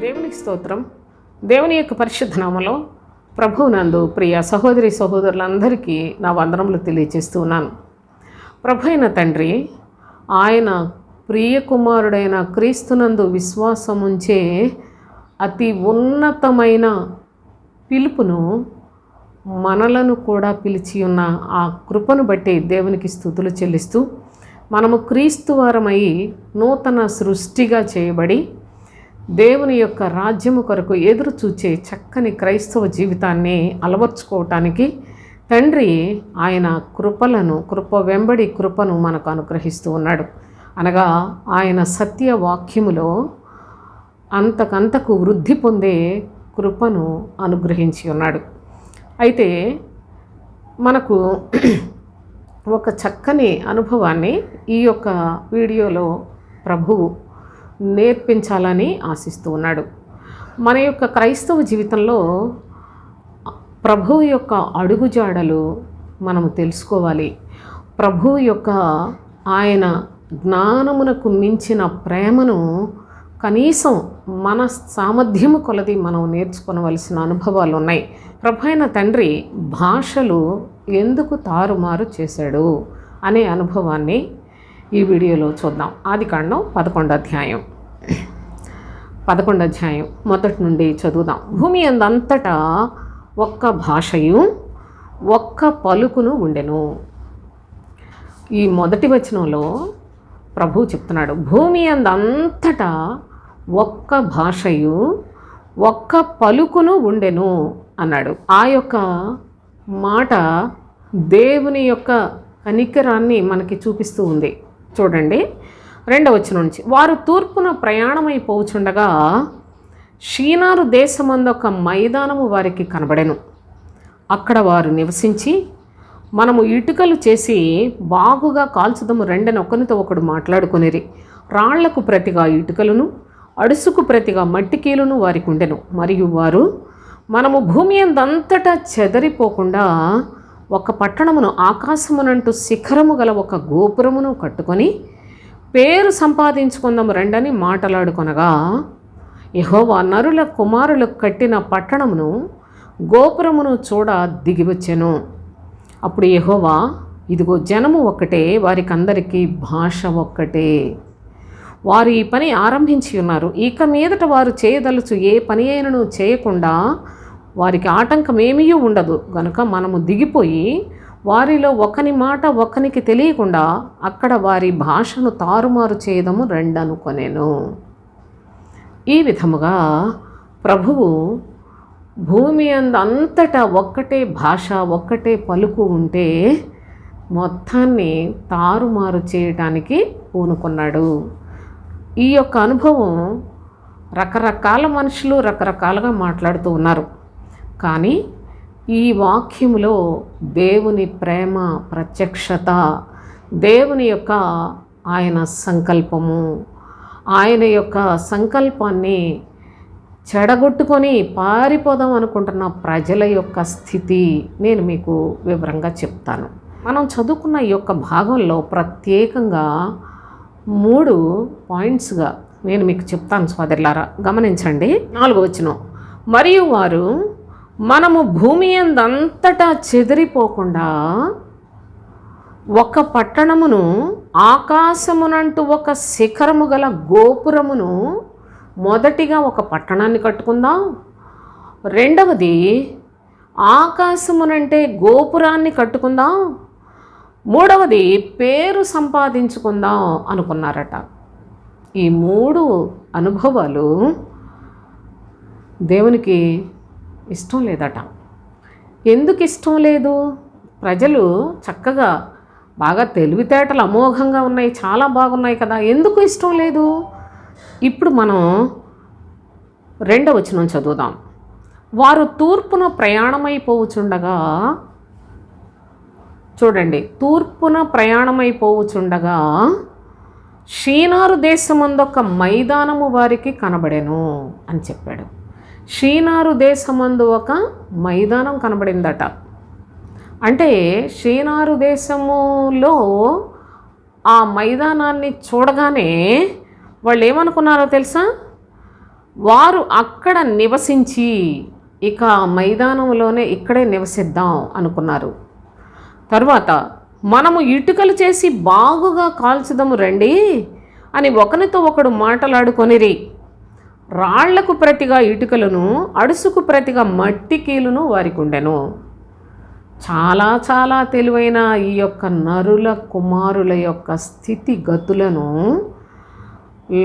దేవునికి స్తోత్రం. దేవుని యొక్క పరిశుద్ధ నామములో ప్రభువునందు ప్రియ సహోదరి సహోదరులందరికీ నా వందనములు తెలియజేస్తూ ఉన్నాను. ప్రభు అయిన తండ్రి ఆయన ప్రియ కుమారుడైన క్రీస్తునందు విశ్వాసముంచే అతి ఉన్నతమైన పిలుపును మనలను కూడా పిలిచి ఉన్న ఆ కృపను బట్టి దేవునికి స్తుతులు చెల్లిస్తూ మనము క్రీస్తు వారమై నూతన సృష్టిగా చేయబడి దేవుని యొక్క రాజ్యము కొరకు ఎదురు చూచే చక్కని క్రైస్తవ జీవితాన్ని అలవర్చుకోవటానికి తండ్రి ఆయన కృప వెంబడి కృపను మనకు అనుగ్రహిస్తూ ఉన్నాడు. అనగా ఆయన సత్యవాక్యములో అంతకంతకు వృద్ధి పొందే కృపను అనుగ్రహించి ఉన్నాడు. అయితే మనకు ఒక చక్కని అనుభవాన్ని ఈ యొక్క వీడియోలో ప్రభువు నేర్పించాలని ఆశిస్తూ ఉన్నాడు. మన యొక్క క్రైస్తవ జీవితంలో ప్రభువు యొక్క అడుగుజాడలు మనము తెలుసుకోవాలి. ప్రభువు యొక్క ఆయన జ్ఞానమునకు మించిన ప్రేమను కనీసం మన సామర్థ్యము కొలది మనం నేర్చుకోవలసిన అనుభవాలు ఉన్నాయి. ప్రభు అయిన తండ్రి భాషలు ఎందుకు తారుమారు చేశాడు అనే అనుభవాన్ని ఈ వీడియోలో చూద్దాం. ఆదికాండం 11వ అధ్యాయం మొదటి నుండి చదువుదాం. భూమి అందంతటా ఒక్క భాషయు ఒక్క పలుకును ఉండెను. ఈ మొదటి వచనంలో ప్రభువు చెప్తున్నాడు, భూమి అందంతటా ఒక్క భాషయు ఒక్క పలుకును ఉండెను అన్నాడు. ఆ యొక్క మాట దేవుని యొక్క కనికరాన్ని మనకి చూపిస్తూ ఉంది. చూడండి, 2వ వచనం నుంచి, వారు తూర్పున ప్రయాణమైపోచుండగా షీనారు దేశమందు ఒక మైదానము వారికి కనబడెను. అక్కడ వారు నివసించి, మనము ఇటుకలు చేసి బాగుగా కాల్చుదము రెండని ఒకరితో ఒకడు మాట్లాడుకొనిరి. రాళ్లకు ప్రతిగా ఇటుకలను, అడుసుకు ప్రతిగా మట్టికీలును వారికి ఉండెను. మరియు వారు, మనము భూమి అందంతటా చెదరిపోకుండా ఒక పట్టణమును, ఆకాశమునంటూ శిఖరము గల ఒక గోపురమును కట్టుకొని పేరు సంపాదించుకుందాము రెండని మాట్లాడుకొనగా, యెహోవా నరుల కుమారులకు కట్టిన పట్టణమును గోపురమును చూడ దిగివచ్చెను. అప్పుడు యెహోవా, ఇదిగో జనము ఒక్కటే, వారికి అందరికీ భాష ఒక్కటే, వారు ఈ పని ఆరంభించి ఉన్నారు. ఇక మీదట వారు చేయదలుచు ఏ పని అయినను చేయకుండా వారికి ఆటంకం ఏమీ ఉండదు. గనుక మనము దిగిపోయి వారిలో ఒకని మాట ఒకనికి తెలియకుండా అక్కడ వారి భాషను తారుమారు చేయదము రెండనుకొనేను. ఈ విధముగా ప్రభువు భూమి అంతటా ఒక్కటే భాష ఒక్కటే పలుకు ఉంటే మొత్తాన్ని తారుమారు చేయటానికి పూనుకున్నాడు. ఈ యొక్క అనుభవం రకరకాల మనుషులు రకరకాలుగా మాట్లాడుతూ ఉన్నారు. కానీ ఈ వాక్యములో దేవుని ప్రేమ ప్రత్యక్షత, దేవుని యొక్క ఆయన సంకల్పము, ఆయన యొక్క సంకల్పాన్ని చెడగొట్టుకొని పారిపోదాం అనుకుంటున్న ప్రజల యొక్క స్థితి నేను మీకు వివరంగా చెప్తాను. మనం చదువుకున్న ఈ యొక్క భాగంలో ప్రత్యేకంగా 3 పాయింట్స్గా నేను మీకు చెప్తాను సోదరులారా, గమనించండి. 4వ వచనం, మరియు వారు, మనము భూమి అందంతటా చెదిరిపోకుండా ఒక పట్టణమును, ఆకాశమునంటూ ఒక శిఖరము గల గోపురమును, మొదటిగా ఒక పట్టణాన్ని కట్టుకుందాం, రెండవది ఆకాశమునంటే గోపురాన్ని కట్టుకుందాం, మూడవది పేరు సంపాదించుకుందాం అనుకున్నారట. ఈ 3 అనుభవాలు దేవునికి ఇష్టం లేదట. ఎందుకు ఇష్టం లేదు? ప్రజలు చక్కగా బాగా తెలివితేటలు అమోఘంగా ఉన్నాయి, చాలా బాగున్నాయి కదా, ఎందుకు ఇష్టం లేదు? ఇప్పుడు మనం 2వ వచనం చదువుదాం. వారు తూర్పున ప్రయాణమైపోవచుండగా, చూడండి, తూర్పున ప్రయాణమైపోవచుండగా షీనారు దేశమందు ఒక మైదానము వారికి కనబడెను అని చెప్పాడు. షీనారు దేశమందు ఒక మైదానం కనబడిందట. అంటే షీనారు దేశములో ఆ మైదానాన్ని చూడగానే వాళ్ళు ఏమనుకున్నారో తెలుసా? వారు అక్కడ నివసించి ఇక మైదానంలోనే ఇక్కడే నివసిద్దాం అనుకున్నారు. తర్వాత మనము ఇటుకలు చేసి బాగుగా కాల్చుదాము రండి అని ఒకరితో ఒకడు మాటలాడుకొనిరి. రాళ్లకు ప్రతిగా ఇటుకలను, అడుసుకు ప్రతిగా మట్టి కీలును వారికి ఉండెను. చాలా చాలా తెలివైన ఈ యొక్క నరుల కుమారుల యొక్క స్థితిగతులను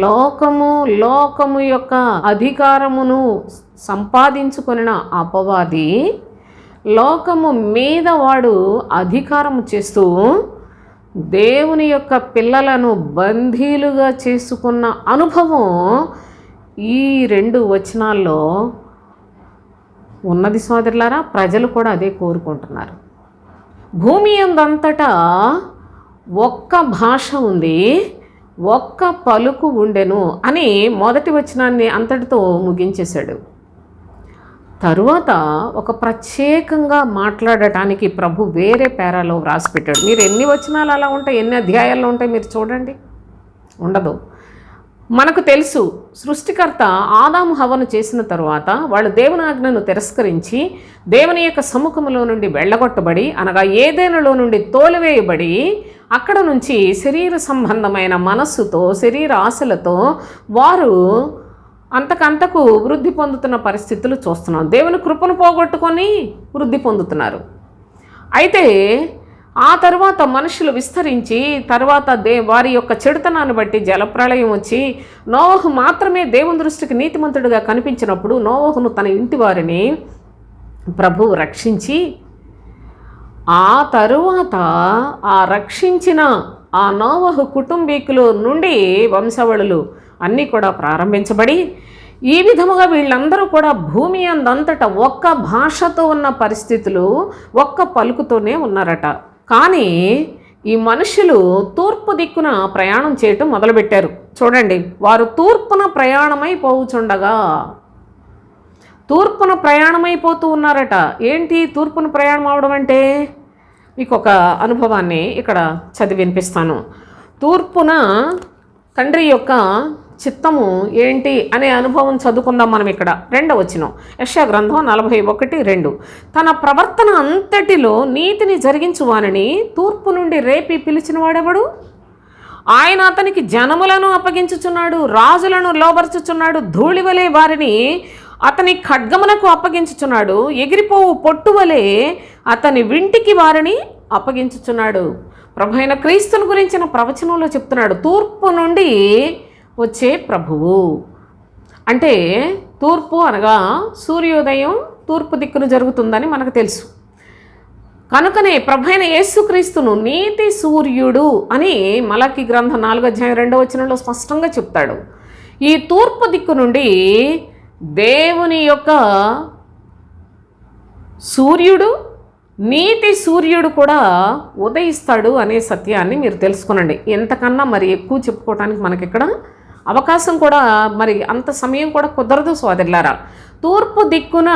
లోకము యొక్క అధికారమును సంపాదించుకొనిన అపవాది లోకము మీద వాడు అధికారము చేస్తూ దేవుని యొక్క పిల్లలను బందీలుగా చేసుకున్న అనుభవం ఈ 2 వచనాల్లో ఉన్నది సోదరులారా. ప్రజలు కూడా అదే కోరుకుంటున్నారు. భూమి అందంతటా ఒక్క భాష ఉంది, ఒక్క పలుకు ఉండెను అని మొదటి వచనాన్ని అంతటితో ముగించేశాడు. తరువాత ఒక ప్రత్యేకంగా మాట్లాడటానికి ప్రభు వేరే పేరాలో వ్రాసిపెట్టాడు. మీరు ఎన్ని వచనాలు అలా ఉంటాయి, ఎన్ని అధ్యాయాల్లో ఉంటాయి మీరు చూడండి, ఉండదు. మనకు తెలుసు, సృష్టికర్త ఆదాము హవ్వను చేసిన తరువాత వాళ్ళు దేవుని ఆజ్ఞను తిరస్కరించి దేవుని యొక్క సముఖములో నుండి వెళ్ళగొట్టబడి, అనగా ఏదెనులో నుండి తోలివేయబడి, అక్కడ నుంచి శరీర సంబంధమైన మనస్సుతో, శరీర ఆశలతో వారు అంతకంతకు వృద్ధి పొందుతున్న పరిస్థితులు చూస్తున్నాం. దేవుని కృపను పోగొట్టుకొని వృద్ధి పొందుతున్నారు. అయితే ఆ తర్వాత మనుషులు విస్తరించి తర్వాత వారి యొక్క చెడుతనాన్ని బట్టి జలప్రళయం వచ్చి నోవహు మాత్రమే దేవుని దృష్టికి నీతిమంతుడిగా కనిపించినప్పుడు నోవహును తన ఇంటి వారిని ప్రభువు రక్షించి, ఆ తరువాత ఆ రక్షించిన ఆ నోవహు కుటుంబీకులు నుండి వంశవళులు అన్నీ కూడా ప్రారంభించబడి, ఈ విధముగా వీళ్ళందరూ కూడా భూమి అందంతటా ఒక్క భాషతో ఉన్న పరిస్థితులు, ఒక్క పలుకుతోనే ఉన్నారట. కానీ ఈ మనుషులు తూర్పు దిక్కున ప్రయాణం చేయటం మొదలుపెట్టారు. చూడండి, వారు తూర్పున ప్రయాణమైపోతుండగా, తూర్పున ప్రయాణమైపోతూ ఉన్నారట. ఏంటి తూర్పున ప్రయాణం అవడం అంటే? మీకు ఒక అనుభవాన్ని ఇక్కడ చదివి వినిపిస్తాను. తూర్పున తండ్రి యొక్క చిత్తము ఏంటి అనే అనుభవం చదువుకుందాం మనం. ఇక్కడ 2వ వచనం, యెషయా గ్రంథం 41:2. తన ప్రవర్తన అంతటిలో నీతిని జరిగించువానని తూర్పు నుండి రేపి పిలిచిన వాడెవడు? ఆయన అతనికి జనములను అప్పగించుచున్నాడు, రాజులను లోబర్చుచున్నాడు, ధూళివలే వారిని అతని ఖడ్గమునకు అప్పగించుచున్నాడు, ఎగిరిపోవు పొట్టువలే అతని వింటికి వారిని అప్పగించుచున్నాడు. ప్రభువైన క్రీస్తుని గురించిన ప్రవచనంలో చెప్తున్నాడు, తూర్పు నుండి వచ్చే ప్రభువు. అంటే తూర్పు అనగా సూర్యోదయం తూర్పు దిక్కును జరుగుతుందని మనకు తెలుసు. కనుకనే ప్రభువైన యేసుక్రీస్తును నీతి సూర్యుడు అని మలాకి గ్రంథం 4:2 స్పష్టంగా చెప్తాడు. ఈ తూర్పు దిక్కు నుండి దేవుని యొక్క సూర్యుడు, నీతి సూర్యుడు కూడా ఉదయిస్తాడు అనే సత్యాన్ని మీరు తెలుసుకునండి. ఎంతకన్నా మరి ఎక్కువ చెప్పుకోవడానికి మనకి ఇక్కడ అవకాశం కూడా మరి అంత సమయం కూడా కుదరదు సోదరులారా. తూర్పు దిక్కున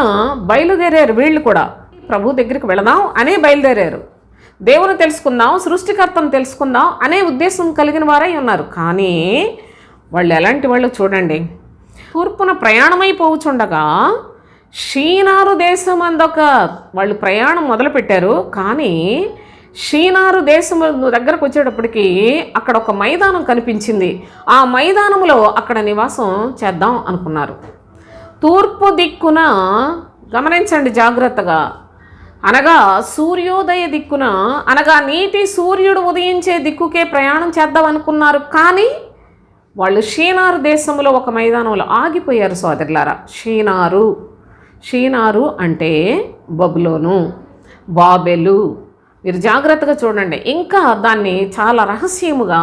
బయలుదేరారు వీళ్ళు కూడా. ప్రభు దగ్గరికి వెళదాం అనే బయలుదేరారు. దేవుని తెలుసుకుందాం, సృష్టికర్తను తెలుసుకుందాం అనే ఉద్దేశం కలిగిన వారై ఉన్నారు. కానీ వాళ్ళు ఎలాంటి వాళ్ళు చూడండి. తూర్పున ప్రయాణమైపోవచ్చుండగా షీనారు దేశం అందొక వాళ్ళు ప్రయాణం మొదలుపెట్టారు. కానీ షీనారు దేశం దగ్గరకు వచ్చేటప్పటికి అక్కడ ఒక మైదానం కనిపించింది. ఆ మైదానంలో అక్కడ నివాసం చేద్దాం అనుకున్నారు. తూర్పు దిక్కున గమనించండి జాగ్రత్తగా, అనగా సూర్యోదయ దిక్కున, అనగా నీటి సూర్యుడు ఉదయించే దిక్కుకే ప్రయాణం చేద్దాం అనుకున్నారు. కానీ వాళ్ళు షీనారు దేశంలో ఒక మైదానంలో ఆగిపోయారు సోదరులారా. షీనారు అంటే బబులోను, బాబెలు. మీరు జాగ్రత్తగా చూడండి. ఇంకా దాన్ని చాలా రహస్యముగా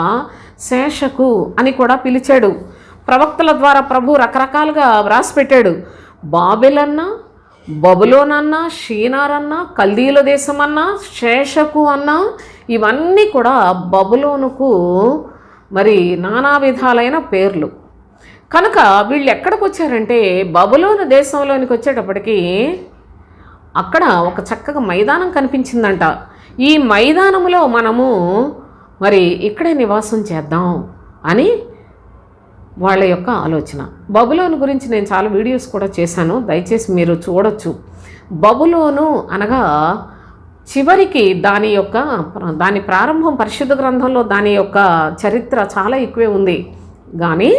శేషకు అని కూడా పిలిచాడు. ప్రవక్తల ద్వారా ప్రభు రకరకాలుగా వ్రాసిపెట్టాడు. బాబెలన్నా, బబులోనన్నా, షీనారన్నా, కల్దీల దేశం అన్నా, శేషకు అన్నా, ఇవన్నీ కూడా బబులోనుకు మరి నానా విధాలైన పేర్లు. కనుక వీళ్ళు ఎక్కడికి వచ్చారంటే బబులోను దేశంలోనికి వచ్చేటప్పటికి అక్కడ ఒక చక్కగా మైదానం కనిపించిందంట. ఈ మైదానంలో మనము మరి ఇక్కడే నివాసం చేద్దాం అని వాళ్ళ యొక్క ఆలోచన. బబులోను గురించి నేను చాలా వీడియోస్ కూడా చేశాను, దయచేసి మీరు చూడొచ్చు. బబులోను అనగా చివరికి దాని ప్రారంభం పరిశుద్ధ గ్రంథంలో దాని యొక్క చరిత్ర చాలా ఎక్కువే ఉంది, కానీ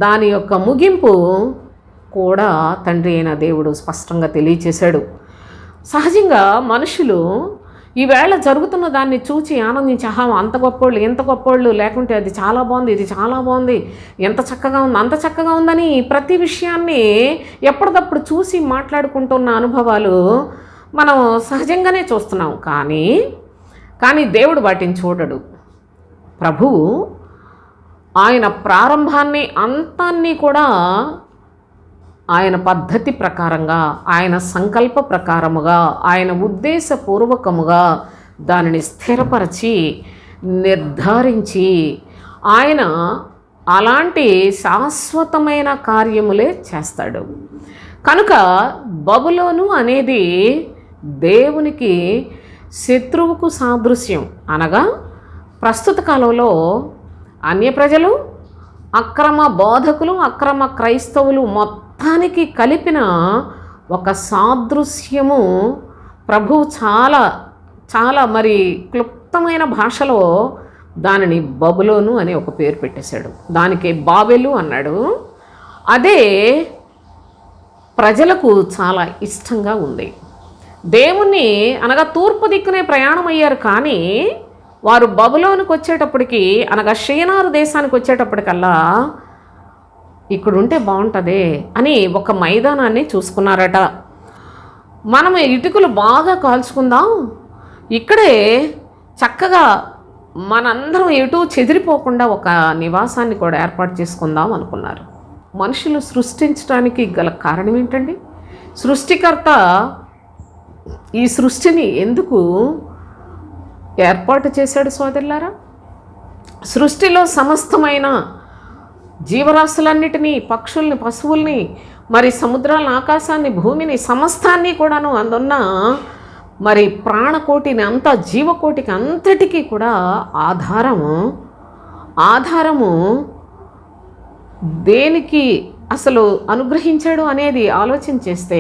దాని యొక్క ముగింపు కూడా తండ్రి అయిన దేవుడు స్పష్టంగా తెలియచేశాడు. సహజంగా మనుషులు ఈవేళ జరుగుతున్న దాన్ని చూచి ఆనందించి, అంత గొప్పోళ్ళు, ఎంత గొప్పోళ్ళు, లేకుంటే అది చాలా బాగుంది, ఇది చాలా బాగుంది, ఎంత చక్కగా ఉంది, అంత చక్కగా ఉందని ప్రతి విషయాన్ని ఎప్పటికప్పుడు చూసి మాట్లాడుకుంటున్న అనుభవాలు మనం సహజంగానే చూస్తున్నాం. కానీ దేవుడు వాటిని చూడడు. ప్రభువు ఆయన ప్రారంభాన్ని అంతాన్ని కూడా ఆయన పద్ధతి ప్రకారంగా, ఆయన సంకల్ప ప్రకారముగా, ఆయన ఉద్దేశపూర్వకముగా దానిని స్థిరపరచి నిర్ధారించి ఆయన అలాంటి శాశ్వతమైన కార్యములే చేస్తాడు. కనుక బబులోను అనేది దేవునికి శత్రువుకు సాదృశ్యం. అనగా ప్రస్తుత కాలంలో అన్య ప్రజలు, అక్రమ బోధకులు, అక్రమ క్రైస్తవులు మొత్తానికి కలిపిన ఒక సాదృశ్యము ప్రభువు చాలా చాలా మరి క్లుప్తమైన భాషలో దానిని బబులోను అనే ఒక పేరు పెట్టేశాడు. దానికి బాబెలు అన్నాడు. అదే ప్రజలకు చాలా ఇష్టంగా ఉంది. దేవుణ్ణి అనగా తూర్పు దిక్కునే ప్రయాణం అయ్యారు, కానీ వారు బబులోనికి వచ్చేటప్పటికి అనగా షీనారు దేశానికి వచ్చేటప్పటికల్లా ఇక్కడుంటే బాగుంటుందే అని ఒక మైదానాన్ని చూసుకున్నారట. మనం ఇటుకలు బాగా కాల్చుకుందాం, ఇక్కడే చక్కగా మనందరం ఎటు చెదిరిపోకుండా ఒక నివాసాన్ని కూడా ఏర్పాటు చేసుకుందాం అనుకున్నారు. మనుషులు సృష్టించడానికి గల కారణం ఏంటండి? సృష్టికర్త ఈ సృష్టిని ఎందుకు ఏర్పాటు చేశాడు సోదరులారా? సృష్టిలో సమస్తమైన జీవరాశులన్నిటినీ, పక్షుల్ని, పశువుల్ని, మరి సముద్రాలను, ఆకాశాన్ని, భూమిని, సమస్తాన్ని కూడాను, అందున్న మరి ప్రాణకోటిని అంతా, జీవకోటికి అంతటికీ కూడా ఆధారము దేనికి అసలు అనుగ్రహించాడు అనేది ఆలోచన చేస్తే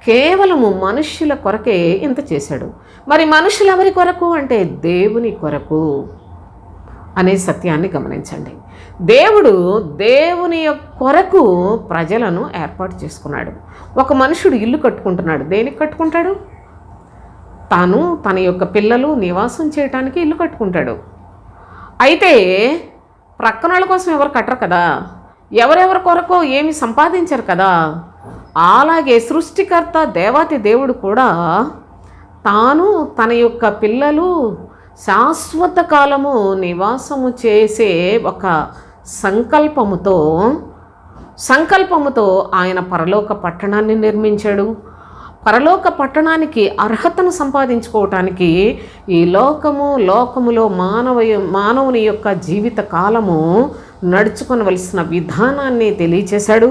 కేవలము మనుష్యుల కొరకే ఇంత చేశాడు. మరి మనుషులు ఎవరి కొరకు అంటే దేవుని కొరకు అనే సత్యాన్ని గమనించండి. దేవుడు దేవుని కొరకు ప్రజలను ఏర్పాటు చేసుకున్నాడు. ఒక మనుషుడు ఇల్లు కట్టుకుంటున్నాడు. దేనికి కట్టుకుంటాడు? తన యొక్క పిల్లలు నివాసం చేయటానికి ఇల్లు కట్టుకుంటాడు. అయితే ప్రక్కన వాళ్ళ కోసం ఎవరు కట్టరు కదా, ఎవరెవరి కొరకు ఏమి సంపాదించరు కదా. అలాగే సృష్టికర్త దేవాతి దేవుడు కూడా తన యొక్క పిల్లలు శాశ్వత కాలము నివాసము చేసే ఒక సంకల్పముతో ఆయన పరలోక పట్టణాన్ని నిర్మించాడు. పరలోక పట్టణానికి అర్హతను సంపాదించుకోవటానికి ఈ లోకములో మానవుని యొక్క జీవిత కాలము నడుచుకొనవలసిన విధానాన్ని తెలియచేశాడు.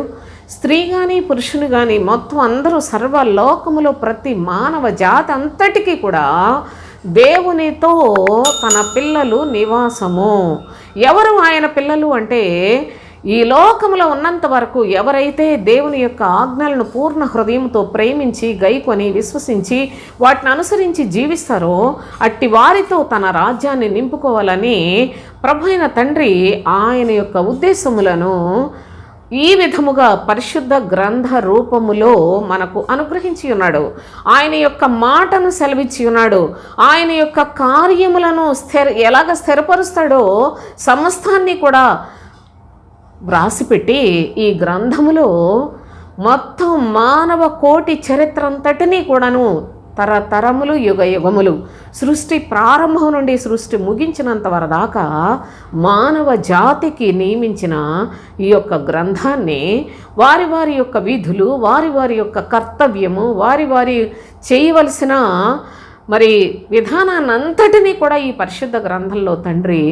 స్త్రీ కానీ పురుషుని కానీ మొత్తం అందరూ సర్వలోకములో ప్రతి మానవ జాతి అంతటికీ కూడా దేవునితో తన పిల్లలు నివాసము. ఎవరు ఆయన పిల్లలు అంటే ఈ లోకములో ఉన్నంత వరకు ఎవరైతే దేవుని యొక్క ఆజ్ఞలను పూర్ణ హృదయంతో ప్రేమించి, గైకొని, విశ్వసించి, వాటిని అనుసరించి జీవిస్తారో అట్టి వారితో తన రాజ్యాన్ని నింపుకోవాలని ప్రభువైన తండ్రి ఆయన యొక్క ఉద్దేశములను ఈ విధముగా పరిశుద్ధ గ్రంథ రూపములో మనకు అనుగ్రహించి ఉన్నాడు. ఆయన యొక్క మాటను సెలవిచ్చి ఉన్నాడు. ఆయన యొక్క కార్యములను ఎలాగ స్థిరపరుస్తాడో సమస్తాన్ని కూడా వ్రాసిపెట్టి ఈ గ్రంథములో మొత్తం మానవ కోటి చరిత్ర అంతటినీ కూడాను తరతరములు, యుగములు, సృష్టి ప్రారంభం నుండి సృష్టి ముగించినంత వరదాకా మానవ జాతికి నియమించిన ఈ యొక్క గ్రంథాన్ని వారి వారి యొక్క విధులు, వారి వారి యొక్క కర్తవ్యము, వారి చేయవలసిన మరి విధానాన్ని అంతటినీ కూడా ఈ పరిశుద్ధ గ్రంథంలో తండ్రి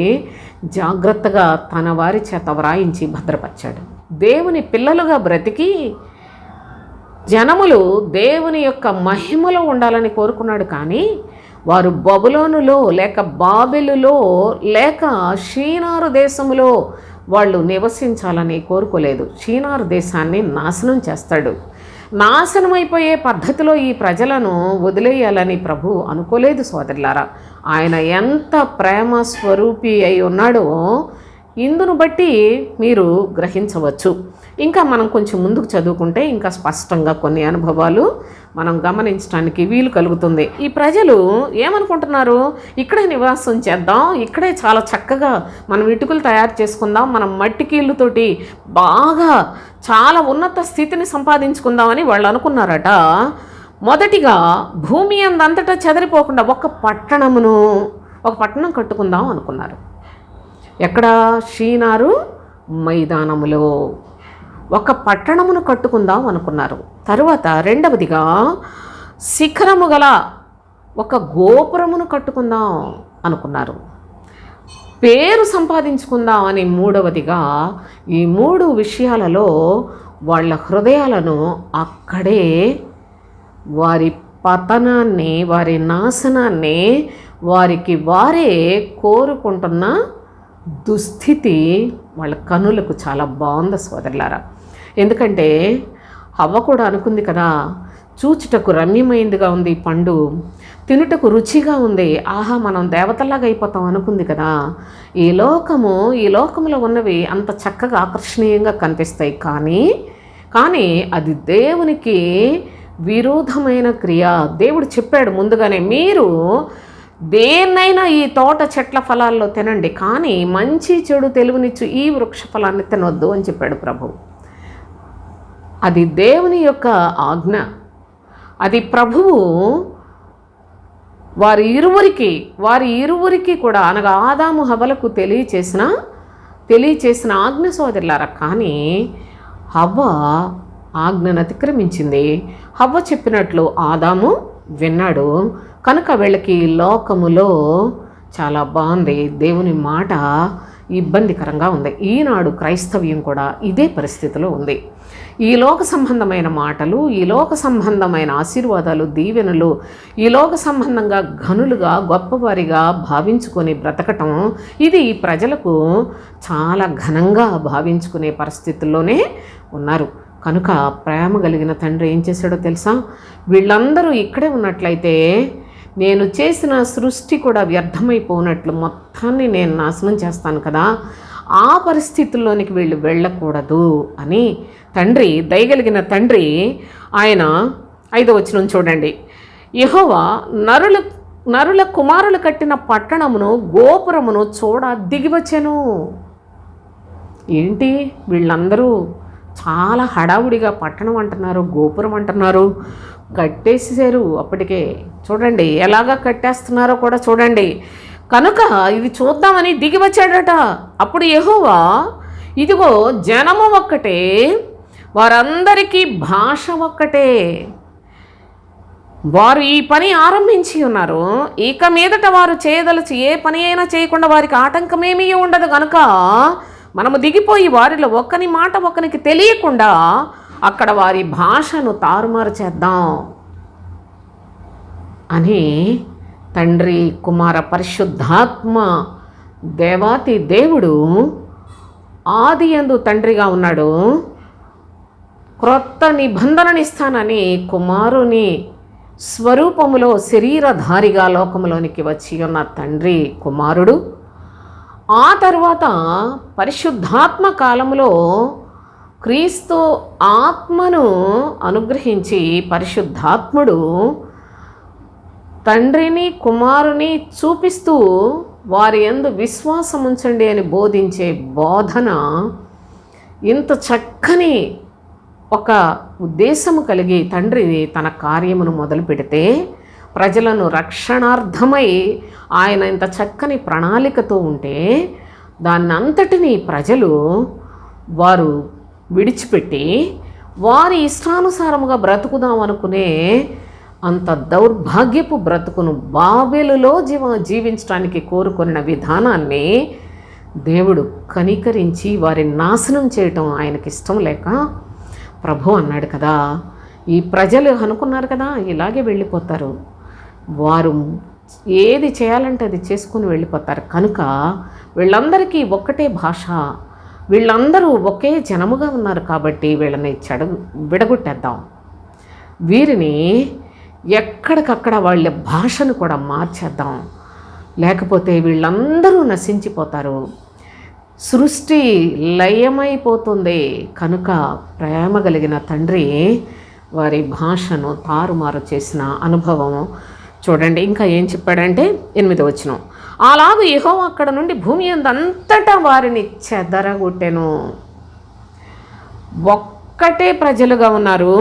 జాగ్రత్తగా తన వారి చేత వ్రాయించి భద్రపరిచాడు. దేవుని పిల్లలుగా బ్రతికి జనములు దేవుని యొక్క మహిమలో ఉండాలని కోరుకున్నాడు. కానీ వారు బబులోనులో లేక బాబెలులో లేక షీనారు దేశములో వాళ్ళు నివసించాలని కోరుకోలేదు. షీనారు దేశాన్ని నాశనం చేస్తాడు. నాశనమైపోయే పద్ధతిలో ఈ ప్రజలను వదిలేయాలని ప్రభు అనుకోలేదు సోదరులారా. ఆయన ఎంత ప్రేమ స్వరూపి అయి ఉన్నాడో ఇందును బట్టి మీరు గ్రహించవచ్చు. ఇంకా మనం కొంచెం ముందుకు చదువుకుంటే ఇంకా స్పష్టంగా కొన్ని అనుభవాలు మనం గమనించడానికి వీలు కలుగుతుంది. ఈ ప్రజలు ఏమనుకుంటున్నారు, ఇక్కడే నివాసం చేద్దాం, ఇక్కడే చాలా చక్కగా మనం ఇటుకలు తయారు చేసుకుందాం, మనం మట్టి కీళ్ళతోటి బాగా చాలా ఉన్నత స్థితిని సంపాదించుకుందామని వాళ్ళు అనుకున్నారట. మొదటిగా భూమి అందంతటా చెదరిపోకుండా ఒక పట్టణం కట్టుకుందాం అనుకున్నారు. ఎక్కడ? షీనారు మైదానములో ఒక పట్టణమును కట్టుకుందాం అనుకున్నారు. తరువాత రెండవదిగా శిఖరము గల ఒక గోపురమును కట్టుకుందాం అనుకున్నారు. పేరు సంపాదించుకుందాం అని మూడవదిగా ఈ 3 విషయాలలో వాళ్ళ హృదయాలను అక్కడే వారి పతనాన్ని, వారి నాశనాన్ని వారికి వారే కోరుకుంటున్న దుస్థితి వాళ్ళ కనులకు చాలా బాగుంది సోదరులారా. ఎందుకంటే హవ్వ కూడా అనుకుంది కదా, చూచుటకు రమ్యమైందిగా ఉంది పండు, తినుటకు రుచిగా ఉంది, ఆహా మనం దేవతల్లాగా అయిపోతాం అనుకుంది కదా. ఈ లోకములో ఉన్నవి అంత చక్కగా ఆకర్షణీయంగా కనిపిస్తాయి, కానీ అది దేవునికి విరోధమైన క్రియ. దేవుడు చెప్పాడు ముందుగానే, మీరు దేన్నైనా ఈ తోట చెట్ల ఫలాల్లో తినండి, కానీ మంచి చెడు తెలివినిచ్చు ఈ వృక్ష ఫలాన్ని తినొద్దు అని చెప్పాడు ప్రభు. అది దేవుని యొక్క ఆజ్ఞ. అది ప్రభువు వారి ఇరువురికి కూడా, అనగా ఆదాము హవ్వలకు తెలియచేసిన ఆజ్ఞ సోదరులారా. కానీ హవ్వ ఆజ్ఞను అతిక్రమించింది. హవ్వ చెప్పినట్లు ఆదాము విన్నాడు. కనుక వీళ్ళకి లోకములో చాలా బాగుంది, దేవుని మాట ఇబ్బందికరంగా ఉంది. ఈనాడు క్రైస్తవ్యం కూడా ఇదే పరిస్థితిలో ఉంది. ఈ లోక సంబంధమైన మాటలు, ఈ లోక సంబంధమైన ఆశీర్వాదాలు, దీవెనలు, ఈ లోక సంబంధంగా ఘనులుగా గొప్పవారిగా భావించుకొని బ్రతకటం, ఇది ప్రజలకు చాలా ఘనంగా భావించుకునే పరిస్థితుల్లోనే ఉన్నారు. కనుక ప్రేమ కలిగిన తండ్రి ఏం చేశాడో తెలుసా? వీళ్ళందరూ ఇక్కడే ఉన్నట్లయితే నేను చేసిన సృష్టి కూడా వ్యర్థమైపోనట్లు మొత్తాన్ని నేను నాశనం చేస్తాను కదా, ఆ పరిస్థితుల్లోనికి వీళ్ళు వెళ్ళకూడదు అని తండ్రి, దయగలిగిన తండ్రి ఆయన 5వ వచనం చూడండి. యెహోవా నరుల కుమారులు కట్టిన పట్టణమును గోపురమును చూడ దిగివచ్చెను. ఏంటి వీళ్ళందరూ చాలా హడావుడిగా పట్టణం అంటున్నారు, గోపురం అంటున్నారు, కట్టేసేసారు. అప్పటికే చూడండి ఎలాగా కట్టేస్తున్నారో కూడా చూడండి. కనుక ఇది చూద్దామని దిగి వచ్చాడట. అప్పుడు యెహోవా, ఇదిగో జనము ఒక్కటే, వారందరికీ భాష ఒక్కటే, వారు ఈ పని ఆరంభించి ఉన్నారు, ఇక మీదట వారు చేయదలచి ఏ పని అయినా చేయకుండా వారికి ఆటంకమేమీ ఉండదు. కనుక మనము దిగిపోయి వారిలో ఒకని మాట ఒకరికి తెలియకుండా అక్కడ వారి భాషను తారుమారు చేద్దాం అని తండ్రి, కుమార, పరిశుద్ధాత్మ దేవాతి దేవుడు ఆది యందు తండ్రిగా ఉన్నాడు. క్రొత్త నిబంధననిస్తానని కుమారుని స్వరూపములో శరీరధారిగా లోకములోనికి వచ్చి ఉన్న తండ్రి కుమారుడు. ఆ తర్వాత పరిశుద్ధాత్మ కాలములో క్రీస్తు ఆత్మను అనుగ్రహించి పరిశుద్ధాత్ముడు తండ్రిని కుమారుని చూపిస్తూ వారి యందు విశ్వాసం ఉంచండి అని బోధించే బోధన ఇంత చక్కని ఒక ఉద్దేశము కలిగి తండ్రి తన కార్యమును మొదలు పెడితే, ప్రజలను రక్షణార్థమై ఆయన ఇంత చక్కని ప్రణాళికతో ఉంటే దాన్నంతటినీ ప్రజలు వారు విడిచిపెట్టి వారి ఇష్టానుసారముగా బ్రతుకుదాం అనుకునే అంత దౌర్భాగ్యపు బ్రతుకును బాబెలులో జీవించడానికి కోరుకున్న విధానాన్ని దేవుడు కనికరించి వారిని నాశనం చేయటం ఆయనకి ఇష్టం లేక ప్రభు అన్నాడు కదా, ఈ ప్రజలు అనుకున్నారు కదా ఇలాగే వెళ్ళిపోతారు, వారు ఏది చేయాలంటే అది చేసుకుని వెళ్ళిపోతారు, కనుక వీళ్ళందరికీ ఒక్కటే భాష, వీళ్ళందరూ ఒకే జనముగా ఉన్నారు కాబట్టి వీళ్ళని విడగొట్టేద్దాం, వీరిని ఎక్కడికక్కడ వాళ్ళ భాషను కూడా మార్చేద్దాం, లేకపోతే వీళ్ళందరూ నశించిపోతారు, సృష్టి లయమైపోతుంది. కనుక ప్రేమ కలిగిన తండ్రి వారి భాషను తారుమారు చేసిన అనుభవం చూడండి. ఇంకా ఏం చెప్పాడంటే 8వ వచనం, అలాగూ యెహోవా అక్కడ నుండి భూమి అంతటా వారిని చెదరగొట్టెను. ఒక్కటే ప్రజలుగా ఉన్నారు,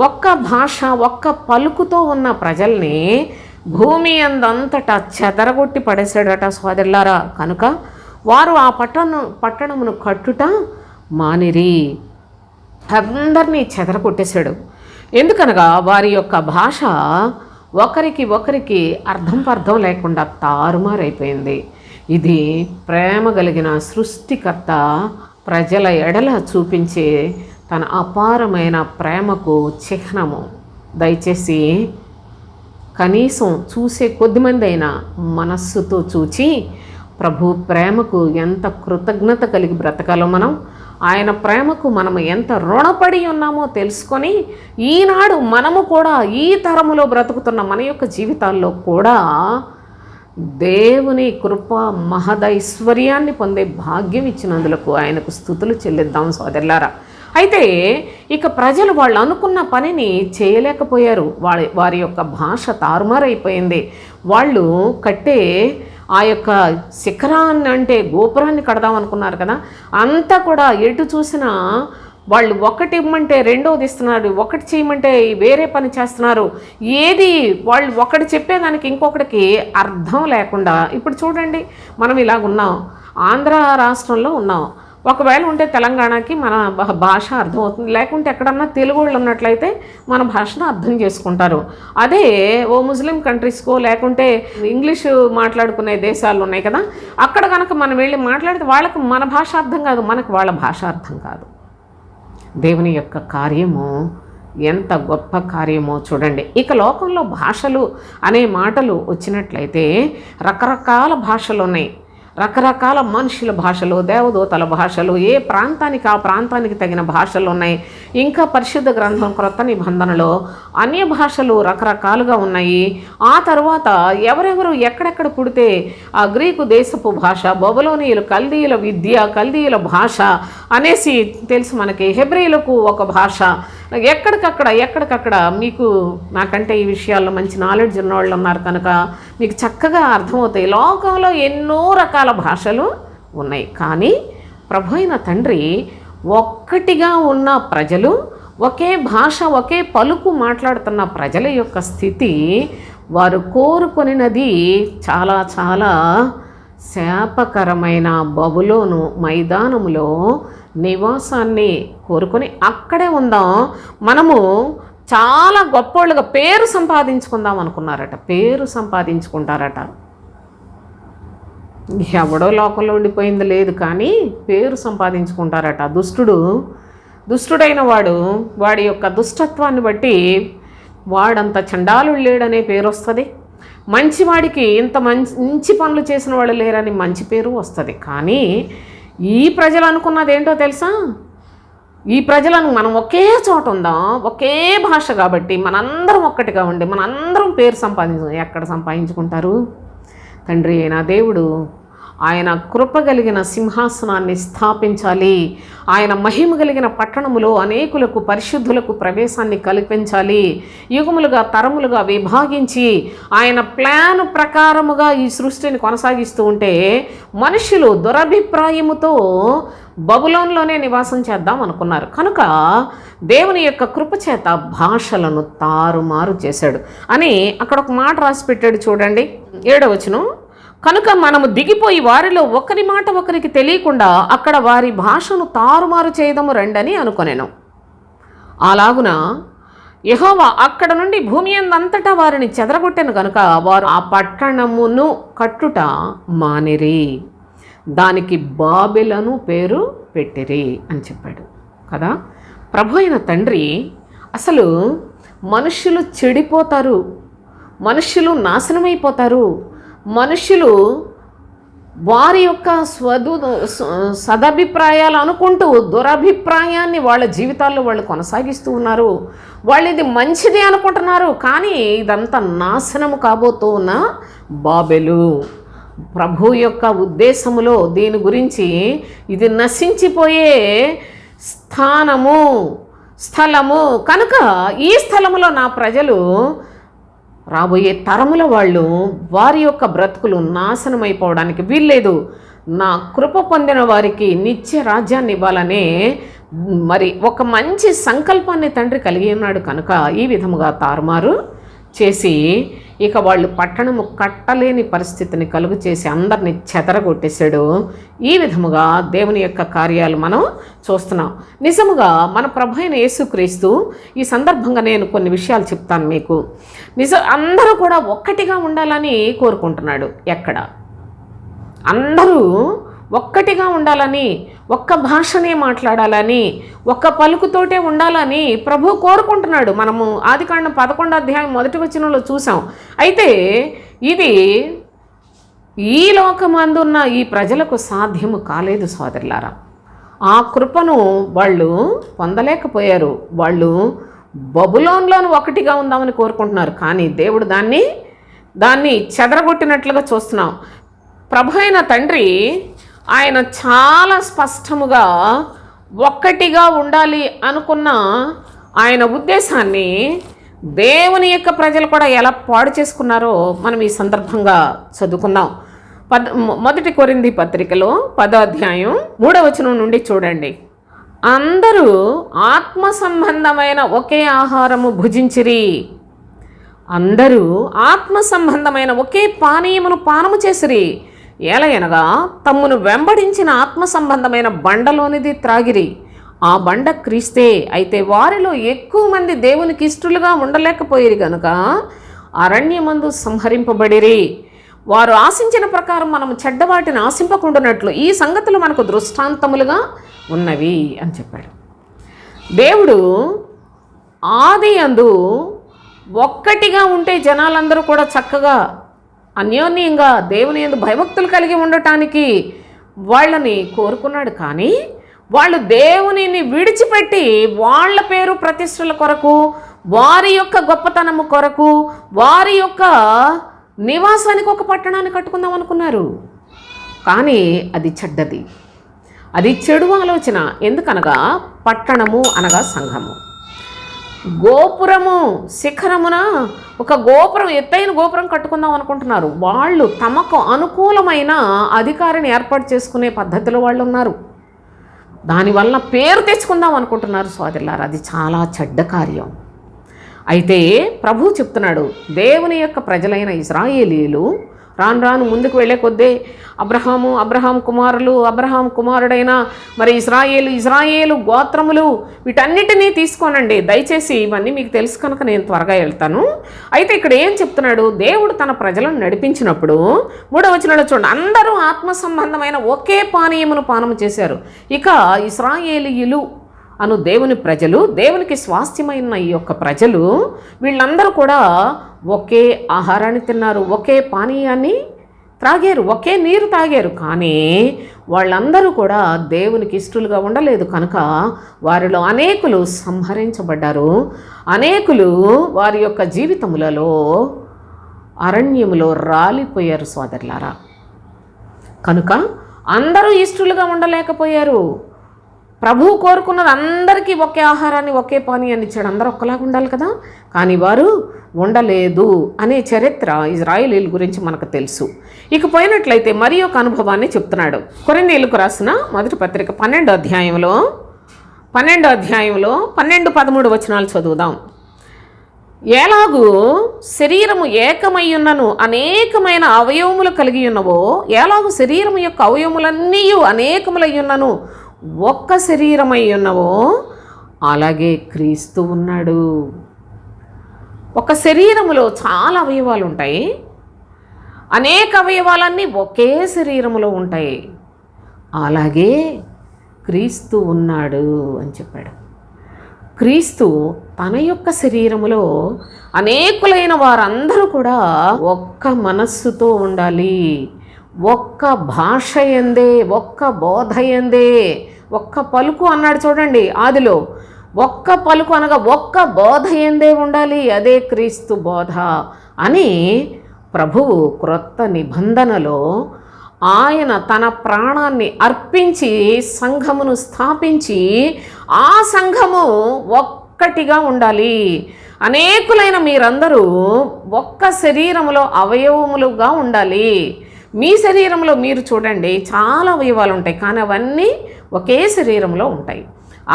ఒక్క భాష ఒక్క పలుకుతో ఉన్న ప్రజల్ని భూమి అంతటా చెదరగొట్టి పడేశాడట సోదరులారా. కనుక వారు ఆ పట్టణమును కట్టుట మానిరి, అందరినీ చెదరగొట్టేశాడు. ఎందుకనగా వారి యొక్క భాష ఒకరికి అర్థం లేకుండా తారుమారైపోయింది. ఇది ప్రేమ కలిగిన సృష్టికర్త ప్రజల ఎడల చూపించే తన అపారమైన ప్రేమకు చిహ్నము. దయచేసి కనీసం చూసే కొద్దిమంది అయినా మనస్సుతో చూచి ప్రభు ప్రేమకు ఎంత కృతజ్ఞత కలిగి బ్రతకాలో, ఆయన ప్రేమకు మనం ఎంత రుణపడి ఉన్నామో తెలుసుకొని ఈనాడు మనము కూడా ఈ తరములో బ్రతుకుతున్న మన యొక్క జీవితాల్లో కూడా దేవుని కృప మహదైశ్వర్యాన్ని పొందే భాగ్యం ఇచ్చినందులకు ఆయనకు స్తుతులు చెల్లిద్దాం సోదరులారా. అయితే ఇక ప్రజలు వాళ్ళు అనుకున్న పనిని చేయలేకపోయారు. వారి యొక్క భాష తారుమారైపోయింది. వాళ్ళు కట్టే ఆ యొక్క శిఖరాన్ని అంటే గోపురాన్ని కడదాం అనుకున్నారు కదా, అంతా కూడా ఎటు చూసినా వాళ్ళు ఒకటి ఇవ్వమంటే రెండోది ఇస్తున్నారు, ఒకటి చేయమంటే వేరే పని చేస్తున్నారు. ఏది వాళ్ళు ఒకటి చెప్పేదానికి ఇంకొకటికి అర్థం లేకుండా. ఇప్పుడు చూడండి, మనం ఇలాగున్నాం, ఆంధ్ర రాష్ట్రంలో ఉన్నాం. ఒకవేళ ఉంటే తెలంగాణకి మన భాష అర్థమవుతుంది, లేకుంటే ఎక్కడన్నా తెలుగు వాళ్ళు ఉన్నట్లయితే మన భాషను అర్థం చేసుకుంటారు. అదే ఓ ముస్లిం కంట్రీస్కో లేకుంటే ఇంగ్లీషు మాట్లాడుకునే దేశాలు ఉన్నాయి కదా, అక్కడ కనుక మనం వెళ్ళి మాట్లాడితే వాళ్ళకి మన భాష అర్థం కాదు, మనకు వాళ్ళ భాష అర్థం కాదు. దేవుని యొక్క కార్యము ఎంత గొప్ప కార్యమో చూడండి. ఇక లోకంలో భాషలు అనే మాటలు వచ్చినట్లయితే రకరకాల భాషలు ఉన్నాయి, రకరకాల మనుషుల భాషలు, దేవదూతల భాషలు, ఏ ప్రాంతానికి ఆ ప్రాంతానికి తగిన భాషలు ఉన్నాయి. ఇంకా పరిశుద్ధ గ్రంథం క్రొత్త నిబంధనలో అన్య భాషలు రకరకాలుగా ఉన్నాయి. ఆ తర్వాత ఎవరెవరు ఎక్కడెక్కడ పుడితే ఆ గ్రీకు దేశపు భాష, బబులోనీయులు కల్దీయుల విద్య, కల్దీయుల భాష అనేసి తెలుసు మనకి, హెబ్రీయులకు ఒక భాష, ఎక్కడికక్కడ మీకు నాకంటే ఈ విషయాల్లో మంచి నాలెడ్జ్ ఉన్నవాళ్ళు ఉన్నారు కనుక మీకు చక్కగా అర్థమవుతాయి. లోకంలో ఎన్నో రకాల భాషలు ఉన్నాయి, కానీ ప్రభు అయిన తండ్రి ఒక్కటిగా ఉన్న ప్రజలు, ఒకే భాష ఒకే పలుకు మాట్లాడుతున్న ప్రజల యొక్క స్థితి వారు కోరుకొనినది చాలా చాలా శాపకరమైన బబులోను మైదానములో నివాసాన్ని కోరుకొని అక్కడే ఉందాం, మనము చాలా గొప్పోళ్ళుగా పేరు సంపాదించుకుందాం అనుకున్నారట. పేరు సంపాదించుకుంటారట. ఎవడో లోకంలో ఉండిపోయింది లేదు, కానీ పేరు సంపాదించుకుంటారట. దుష్టుడైన వాడి యొక్క దుష్టత్వాన్ని బట్టి వాడంత చండాలుడు లేడనే పేరు వస్తుంది. మంచివాడికి ఇంత మంచి పనులు చేసిన వాళ్ళు లేరని మంచి పేరు వస్తుంది. కానీ ఈ ప్రజలు అనుకున్నది ఏంటో తెలుసా? ఈ ప్రజలను మనం ఒకే చోట ఉందాం, ఒకే భాష కాబట్టి మనందరం ఒక్కటిగా ఉండి మనందరం పేరు ఎక్కడ సంపాదించుకుంటారు? తండ్రి అయిన దేవుడు ఆయన కృప కలిగిన సింహాసనాన్ని స్థాపించాలి, ఆయన మహిమ కలిగిన పట్టణములో అనేకులకు పరిశుద్ధులకు ప్రవేశాన్ని కల్పించాలి, యుగములుగా తరములుగా విభాగించి ఆయన ప్లాన్ ప్రకారముగా ఈ సృష్టిని కొనసాగిస్తూ ఉంటే మనుషులు దురభిప్రాయముతో బబులోన్లోనే నివాసం చేద్దాం అనుకున్నారు. కనుక దేవుని యొక్క కృప చేత భాషలను తారుమారు చేశాడు అని అక్కడ ఒక మాట రాసి పెట్టాడు చూడండి. 7వ వచనం, కనుక మనము దిగిపోయి వారిలో ఒకరి మాట ఒకరికి తెలియకుండా అక్కడ వారి భాషను తారుమారు చేయదము రండని అనుకొనెను. అలాగున యెహోవా అక్కడ నుండి భూమి అంతటా వారిని చెదరగొట్టెను కనుక వారు ఆ పట్టణమును కట్టుట మానిరి, దానికి బాబెలను పేరు పెట్టిరి అని చెప్పాడు కదా. ప్రభు అయిన తండ్రి అసలు మనుషులు చెడిపోతారు, మనుషులు నాశనమైపోతారు, మనుషులు వారి యొక్క సదభిప్రాయాలు అనుకుంటూ దురభిప్రాయాన్ని వాళ్ళ జీవితాల్లో వాళ్ళు కొనసాగిస్తూ ఉన్నారు. వాళ్ళు ఇది మంచిది అనుకుంటున్నారు, కానీ ఇదంతా నాశనము కాబోతూ ఉన్న బాబెలు. ప్రభు యొక్క ఉద్దేశములో దీని గురించి ఇది నశించిపోయే స్థలము కనుక ఈ స్థలములో నా ప్రజలు, రాబోయే తరముల వాళ్ళు, వారి యొక్క బ్రతుకులు నాశనమైపోవడానికి వీల్లేదు. నా కృప పొందిన వారికి నిత్య రాజ్యాన్ని ఇవ్వాలనే మరి ఒక మంచి సంకల్పాన్ని తండ్రి కలిగి ఉన్నాడు. కనుక ఈ విధముగా తారుమారు చేసి ఇక వాళ్ళు పట్టణము కట్టలేని పరిస్థితిని కలుగు చేసి అందరినీ చెదరగొట్టేశాడు. ఈ విధముగా దేవుని యొక్క కార్యాలు మనం చూస్తున్నాం. నిజముగా మన ప్రభు అయిన యేసుక్రీస్తు, ఈ సందర్భంగా నేను కొన్ని విషయాలు చెప్తాను మీకు. అందరూ కూడా ఒక్కటిగా ఉండాలని కోరుకుంటున్నాడు. ఎక్కడ అందరూ ఒక్కటిగా ఉండాలని, ఒక్క భాషనే మాట్లాడాలని, ఒక్క పలుకుతోటే ఉండాలని ప్రభు కోరుకుంటున్నాడు. మనము ఆదికాండం 11వ అధ్యాయం 1వ వచనంలో చూసాం. అయితే ఇది ఈ లోకమందున్న ఈ ప్రజలకు సాధ్యము కాలేదు సోదరులారా. ఆ కృపను వాళ్ళు పొందలేకపోయారు. వాళ్ళు బబులోన్లోను ఒకటిగా ఉందామని కోరుకుంటున్నారు, కానీ దేవుడు దాన్ని చెదరగొట్టినట్లుగా చూస్తున్నాం. ప్రభు అయిన తండ్రి ఆయన చాలా స్పష్టముగా ఒక్కటిగా ఉండాలి అనుకున్న ఆయన ఉద్దేశాన్ని దేవుని యొక్క ప్రజలు కూడా ఎలా పాడు చేసుకున్నారో మనం ఈ సందర్భంగా చదువుకుందాం. మొదటి కొరింథీ పత్రికలో 10వ అధ్యాయం 3వ వచనం నుండి చూడండి. అందరూ ఆత్మ సంబంధమైన ఒకే ఆహారము భుజించిరి. అందరూ ఆత్మ సంబంధమైన ఒకే పానీయమును పానము చేసిరి. ఏలయనగా తమ్మును వెంబడించిన ఆత్మ సంబంధమైన బండలోనిది త్రాగిరి. ఆ బండ క్రీస్తే. అయితే వారిలో ఎక్కువ మంది దేవునికి ఇష్టలుగా ఉండలేకపోయిరి గనుక అరణ్యమందు సంహరింపబడిరి. వారు ఆశించిన ప్రకారం మనం చెడ్డవాటిని ఆశింపకుండానట్లు ఈ సంగతులు మనకు దృష్టాంతములుగా ఉన్నవి అని చెప్పాడు. దేవుడు ఆది యందు ఒక్కటిగా ఉంటే జనాలందరూ కూడా చక్కగా అన్యోన్యంగా దేవుని యందు భయభక్తులు కలిగి ఉండటానికి వాళ్ళని కోరుకున్నాడు. కానీ వాళ్ళు దేవునిని విడిచిపెట్టి వాళ్ళ పేరు ప్రతిష్టల కొరకు, వారి యొక్క గొప్పతనము కొరకు, వారి యొక్క నివాసానికి ఒక పట్టణాన్ని కట్టుకుందాం అనుకున్నారు. కానీ అది చెడ్డది, అది చెడు ఆలోచన. ఎందుకనగా పట్టణము అనగా సంఘము. గోపురము శిఖరమున ఒక గోపురం, ఎత్తైన గోపురం కట్టుకుందాం అనుకుంటున్నారు. వాళ్ళు తమకు అనుకూలమైన అధికారిని ఏర్పాటు చేసుకునే పద్ధతిలో వాళ్ళు ఉన్నారు. దానివల్ల పేరు తెచ్చుకుందాం అనుకుంటున్నారు సోదరులారా. అది చాలా చెడ్డ కార్యం. అయితే ప్రభువు చెప్తున్నాడు, దేవుని యొక్క ప్రజలైన ఇశ్రాయేలీయులు రాను రాను ముందుకు వెళ్ళే కొద్దీ అబ్రహాం కుమారులు, అబ్రహాం కుమారుడైన మరి ఇజ్రాయేలు గోత్రములు, వీటన్నిటినీ తీసుకోనండి దయచేసి. ఇవన్నీ మీకు తెలుసు కనుక నేను త్వరగా వెళ్తాను. అయితే ఇక్కడ ఏం చెప్తున్నాడు, దేవుడు తన ప్రజలను నడిపించినప్పుడు 3వ వచనంలో చూడండి, అందరూ ఆత్మ సంబంధమైన ఒకే పానీయమును పానము చేశారు. ఇక ఇశ్రాయేలీయులు అను దేవుని ప్రజలు, దేవునికి స్వాస్థ్యమైన ఈ యొక్క ప్రజలు, వీళ్ళందరూ కూడా ఒకే ఆహారాన్ని తిన్నారు, ఒకే పానీయాన్ని త్రాగారు, ఒకే నీరు తాగారు. కానీ వాళ్ళందరూ కూడా దేవునికి ఇష్టలుగా ఉండలేదు. కనుక వారిలో అనేకులు సంహరించబడ్డారు. అనేకులు వారి యొక్క జీవితములలో అరణ్యములో రాలిపోయారు సోదరులారా. కనుక అందరూ ఇష్టలుగా ఉండలేకపోయారు. ప్రభువు కోరుకున్నది అందరికీ ఒకే ఆహారాన్ని, ఒకే పానీయాన్ని ఇచ్చాడు. అందరూ ఒక్కలాగా ఉండాలి కదా, కానీ వారు ఉండలేదు అనే చరిత్ర ఇజ్రాయేలీయుల గురించి మనకు తెలుసు. ఇక పోయినట్లయితే మరి ఒక అనుభవాన్ని చెప్తున్నాడు. కొరింథీయులకు రాసిన మొదటి పత్రిక 12వ అధ్యాయంలో 12-13 వచనాలు చదువుదాం. ఎలాగూ శరీరము ఏకమయ్యున్నను అనేకమైన అవయవములు కలిగి ఉన్నవో, ఎలాగూ శరీరము యొక్క అవయవములన్నీ అనేకములయ్యున్నను ఒక్క శరీరమై ఉన్నవో, అలాగే క్రీస్తు ఉన్నాడు. ఒక శరీరములో చాలా అవయవాలు ఉంటాయి, అనేక అవయవాలన్నీ ఒకే శరీరములో ఉంటాయి. అలాగే క్రీస్తు ఉన్నాడు అని చెప్పాడు. క్రీస్తు తన యొక్క శరీరములో అనేకులైన వారందరూ కూడా ఒక్క మనస్సుతో ఉండాలి, ఒక్క భాష ఎందే, ఒక్క బోధ ఎందే, ఒక్క పలుకు అన్నాడు చూడండి ఆదిలో. ఒక్క పలుకు అనగా ఒక్క బోధ ఎందే ఉండాలి, అదే క్రీస్తు బోధ అని ప్రభువు క్రొత్త నిబంధనలో ఆయన తన ప్రాణాన్ని అర్పించి సంఘమును స్థాపించి ఆ సంఘము ఒక్కటిగా ఉండాలి. అనేకులైన మీరందరూ ఒక్క శరీరంలో అవయవములుగా ఉండాలి. మీ శరీరంలో మీరు చూడండి చాలా అవయవాలు ఉంటాయి, కానీ అవన్నీ ఒకే శరీరంలో ఉంటాయి.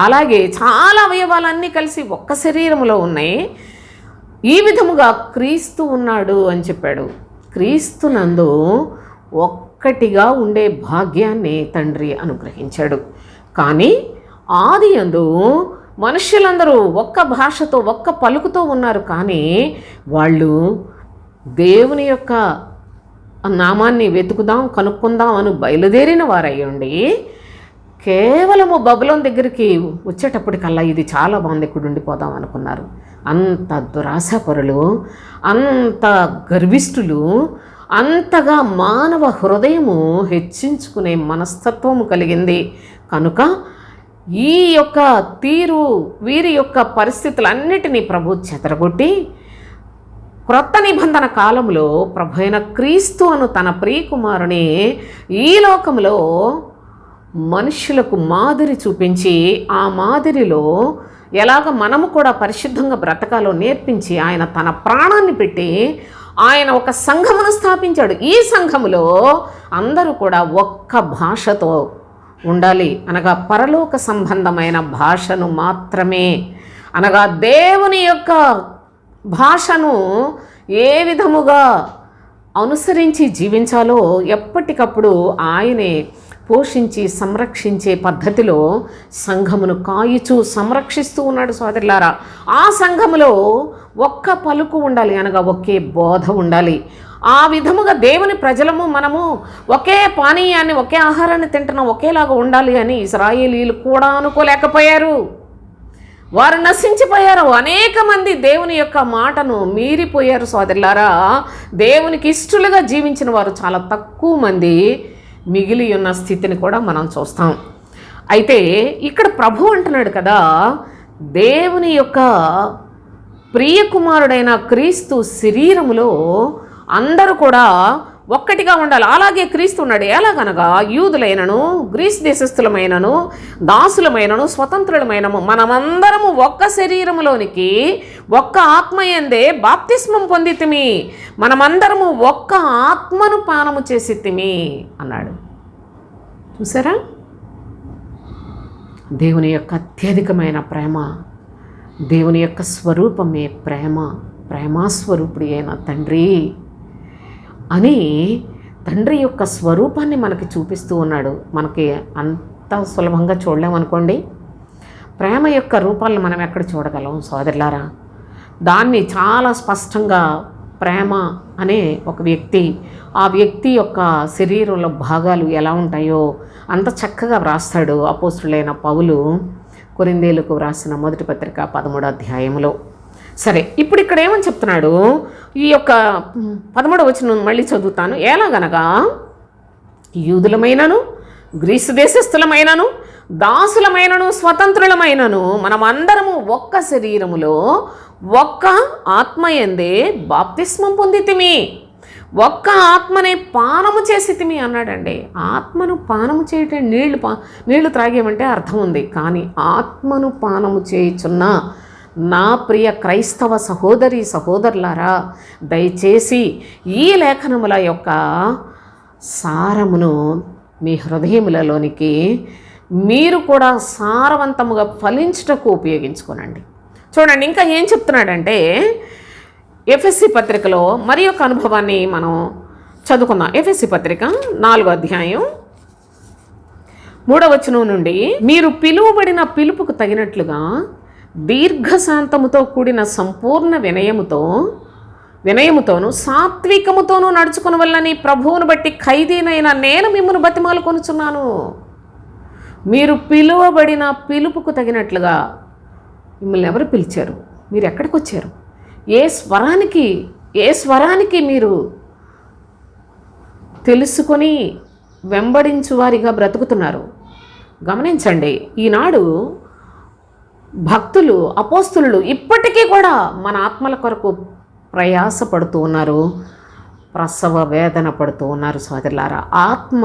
అలాగే చాలా అవయవాలన్నీ కలిసి ఒక్క శరీరంలో ఉన్నాయి. ఈ విధముగా క్రీస్తు ఉన్నాడు అని చెప్పాడు. క్రీస్తునందు ఒక్కటిగా ఉండే భాగ్యాన్ని తండ్రి అనుగ్రహించాడు. కానీ ఆది యందు మనుష్యులందరూ ఒక్క భాషతో ఒక్క పలుకుతో ఉన్నారు, కానీ వాళ్ళు దేవుని యొక్క నామాన్ని వెతుకుదాం కనుక్కుందాం అని బయలుదేరిన వారయ్యండి కేవలము బబులోను దగ్గరికి వచ్చేటప్పటికల్లా ఇది చాలా బాగుంది, ఇక్కడ ఉండిపోదాం అనుకున్నారు. అంత దురాశాపరులు, అంత గర్విష్ఠులు, అంతగా మానవ హృదయము హెచ్చించుకునే మనస్తత్వము కలిగింది. కనుక ఈ యొక్క తీరు, వీరి యొక్క పరిస్థితులన్నిటినీ ప్రభు చెదరగొట్టి క్రొత్త నిబంధన కాలంలో ప్రభు అయిన క్రీస్తు అను తన ప్రియకుమారుని ఈ లోకంలో మనుషులకు మాదిరి చూపించి ఆ మాదిరిలో ఎలాగ మనము కూడా పరిశుద్ధంగా బ్రతకాలో నేర్పించి ఆయన తన ప్రాణాన్ని పెట్టి ఆయన ఒక సంఘమును స్థాపించాడు. ఈ సంఘములో అందరూ కూడా ఒక్క భాషతో ఉండాలి, అనగా పరలోక సంబంధమైన భాషను మాత్రమే, అనగా దేవుని యొక్క భాషను ఏ విధముగా అనుసరించి జీవించాలో ఎప్పటికప్పుడు ఆయనే పోషించి సంరక్షించే పద్ధతిలో సంఘమును కాయుచూ సంరక్షిస్తూ ఉన్నాడు. సోదరులారా, ఆ సంఘములో ఒక్క పలుకు ఉండాలి, అనగా ఒకే బోధ ఉండాలి. ఆ విధముగా దేవుని ప్రజలము మనము ఒకే పానీయాన్ని, ఒకే ఆహారాన్ని తింటున్నాం, ఒకేలాగా ఉండాలి అని ఇశ్రాయేలీయులు కూడా అనుకోలేకపోయారు. వారు నశించిపోయారు. అనేక మంది దేవుని యొక్క మాటను మీరిపోయారు. సోదరులారా, దేవునికి ఇష్టలుగా జీవించిన వారు చాలా తక్కువ మంది మిగిలి ఉన్న స్థితిని కూడా మనం చూస్తాం. అయితే ఇక్కడ ప్రభు అంటున్నాడు కదా, దేవుని యొక్క ప్రియకుమారుడైన క్రీస్తు శరీరములో అందరూ కూడా ఒక్కటిగా ఉండాలి. అలాగే క్రీస్తు ఉన్నాడు. ఎలాగనగా యూదులైనను, గ్రీస్ దేశస్థులమైనను, దాసులమైనను, స్వతంత్రులమైనము మనమందరము ఒక్క శరీరములోనికి ఒక్క ఆత్మయందే బాప్తిస్మం పొందితిమి, మనమందరము ఒక్క ఆత్మను పానము చేసితిమి అన్నాడు. చూసారా, దేవుని యొక్క అత్యధికమైన ప్రేమ, దేవుని యొక్క స్వరూపమే ప్రేమ, ప్రేమాస్వరూపుడి అయిన తండ్రి అని తండ్రి యొక్క స్వరూపాన్ని మనకి చూపిస్తూ ఉన్నాడు. మనకి అంత సులభంగా చూడలేమనుకోండి. ప్రేమ యొక్క రూపాలను మనం ఎక్కడ చూడగలం సోదరులారా? దాన్ని చాలా స్పష్టంగా ప్రేమ అనే ఒక వ్యక్తి, ఆ వ్యక్తి యొక్క శరీరంలో భాగాలు ఎలా ఉంటాయో అంత చక్కగా వ్రాస్తాడు అపోస్తులైన పౌలు కొరింథీయులకు వ్రాసిన మొదటి పత్రిక 13వ అధ్యాయంలో. సరే, ఇప్పుడు ఇక్కడ ఏమని చెప్తున్నాడు? ఈ యొక్క 13వ వచనం మళ్ళీ చదువుతాను. ఎలాగనగా యూదులమైనను, గ్రీసు దేశస్థులమైనను, దాసులమైనను, స్వతంత్రులమైనను మనమందరము ఒక్క శరీరములో ఒక్క ఆత్మయందే బాప్తిస్మం పొందితిమి, ఒక్క ఆత్మనే పానము చేసితిమి అన్నాడండి. ఆత్మను పానము చేయటం నీళ్లు త్రాగేమంటే అర్థం ఉంది, కానీ ఆత్మను పానము చేయుచున్న నా ప్రియ క్రైస్తవ సహోదరి సహోదరులారా, దయచేసి ఈ లేఖనముల యొక్క సారమును మీ హృదయములలోనికి మీరు కూడా సారవంతముగా ఫలించుటకు ఉపయోగించుకోనండి. చూడండి, ఇంకా ఏం చెప్తున్నాడంటే, ఎఫెసీ పత్రికలో మరి ఒక అనుభవాన్ని మనం చదువుకుందాం. ఎఫెసీ పత్రిక 4వ అధ్యాయం 3వ వచనం నుండి, మీరు పిలువబడిన పిలుపుకు తగినట్లుగా దీర్ఘశాంతముతో కూడిన సంపూర్ణ వినయముతోను సాత్వికముతోనూ నడుచుకుని వల్లని ప్రభువును బట్టి ఖైదీనైన నేను మిమ్మల్ని బతిమాలు కొనుచున్నాను. మీరు పిలువబడిన పిలుపుకు తగినట్లుగా, మిమ్మల్ని ఎవరు పిలిచారు? మీరు ఎక్కడికి వచ్చారు? ఏ స్వరానికి మీరు తెలుసుకొని వెంబడించు వారిగా బ్రతుకుతున్నారు. గమనించండి, ఈనాడు భక్తులు, అపోస్తులు ఇప్పటికీ కూడా మన ఆత్మల కొరకు ప్రయాసపడుతూ ఉన్నారు, ప్రసవ వేదన పడుతూ ఉన్నారు. సోదరులారా, ఆత్మ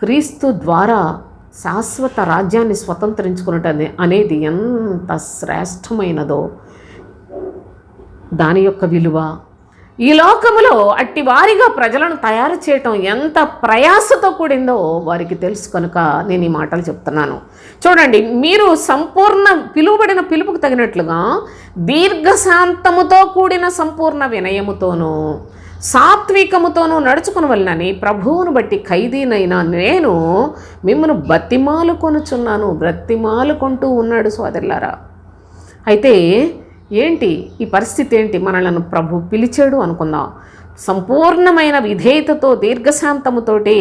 క్రీస్తు ద్వారా శాశ్వత రాజ్యాన్ని స్వతంత్రించుకున్నట్టు అనేది ఎంత శ్రేష్టమైనదో, దాని యొక్క విలువ ఈ లోకములో అట్టి వారిగా ప్రజలను తయారు చేయటం ఎంత ప్రయాసతో కూడిందో వారికి తెలుసు కనుక నేను ఈ మాటలు చెప్తున్నాను. చూడండి, మీరు సంపూర్ణ పిలువబడిన పిలుపుకు తగినట్లుగా దీర్ఘశాంతముతో కూడిన సంపూర్ణ వినయముతోనూ సాత్వికముతోనూ నడుచుకుని వలనని ప్రభువును బట్టి ఖైదీనైనా నేను మిమ్మల్ని బ్రతిమాలుకొంటూ ఉన్నాడు. సోదరులారా, అయితే ఏంటి ఈ పరిస్థితి? ఏంటి? మనలను ప్రభు పిలిచాడు అనుకుందాం. సంపూర్ణమైన విధేయతతో, దీర్ఘశాంతముతోటి,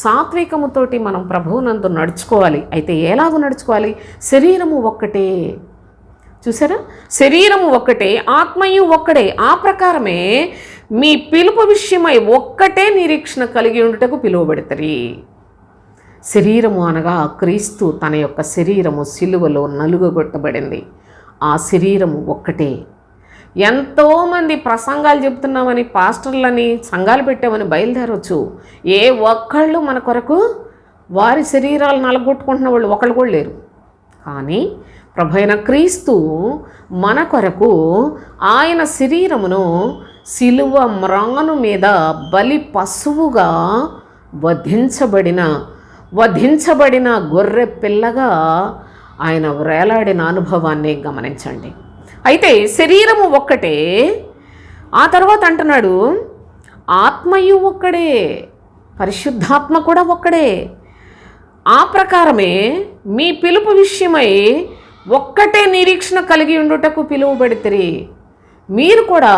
సాత్వికముతోటి మనం ప్రభువునందు నడుచుకోవాలి. అయితే ఎలాగో నడుచుకోవాలి? శరీరము ఒక్కటే. చూసారా, శరీరము ఒక్కటే, ఆత్మయు ఒక్కడే. ఆ ప్రకారమే మీ పిలుపు విషయమై ఒక్కటే నిరీక్షణ కలిగి ఉండుటకు పిలువబడతారు. శరీరము అనగా క్రీస్తు తన యొక్క శరీరము సిలువలో నలుగగొట్టబడింది. ఆ శరీరము ఒక్కటే. ఎంతోమంది ప్రసంగాలు చెప్తున్నామని, పాస్టర్లని, సంఘాలు పెట్టామని బయలుదేరవచ్చు. ఏ ఒక్కళ్ళు మన కొరకు వారి శరీరాలు నలగొట్టుకుంటున్న వాళ్ళు ఒకళ్ళు కూడా లేరు. కానీ ప్రభు అయిన క్రీస్తు మన కొరకు ఆయన శరీరమును సిలువ మ్రాను మీద బలి పశువుగా వధించబడిన గొర్రె పిల్లగా ఆయన వేలాడిన అనుభవాన్ని గమనించండి. అయితే శరీరము ఒక్కటే. ఆ తర్వాత అంటున్నాడు, ఆత్మయు ఒక్కడే, పరిశుద్ధాత్మ కూడా ఒక్కడే. ఆ ప్రకారమే మీ పిలుపు విషయమై ఒక్కటే నిరీక్షణ కలిగి ఉండుటకు పిలువబడితిరి. మీరు కూడా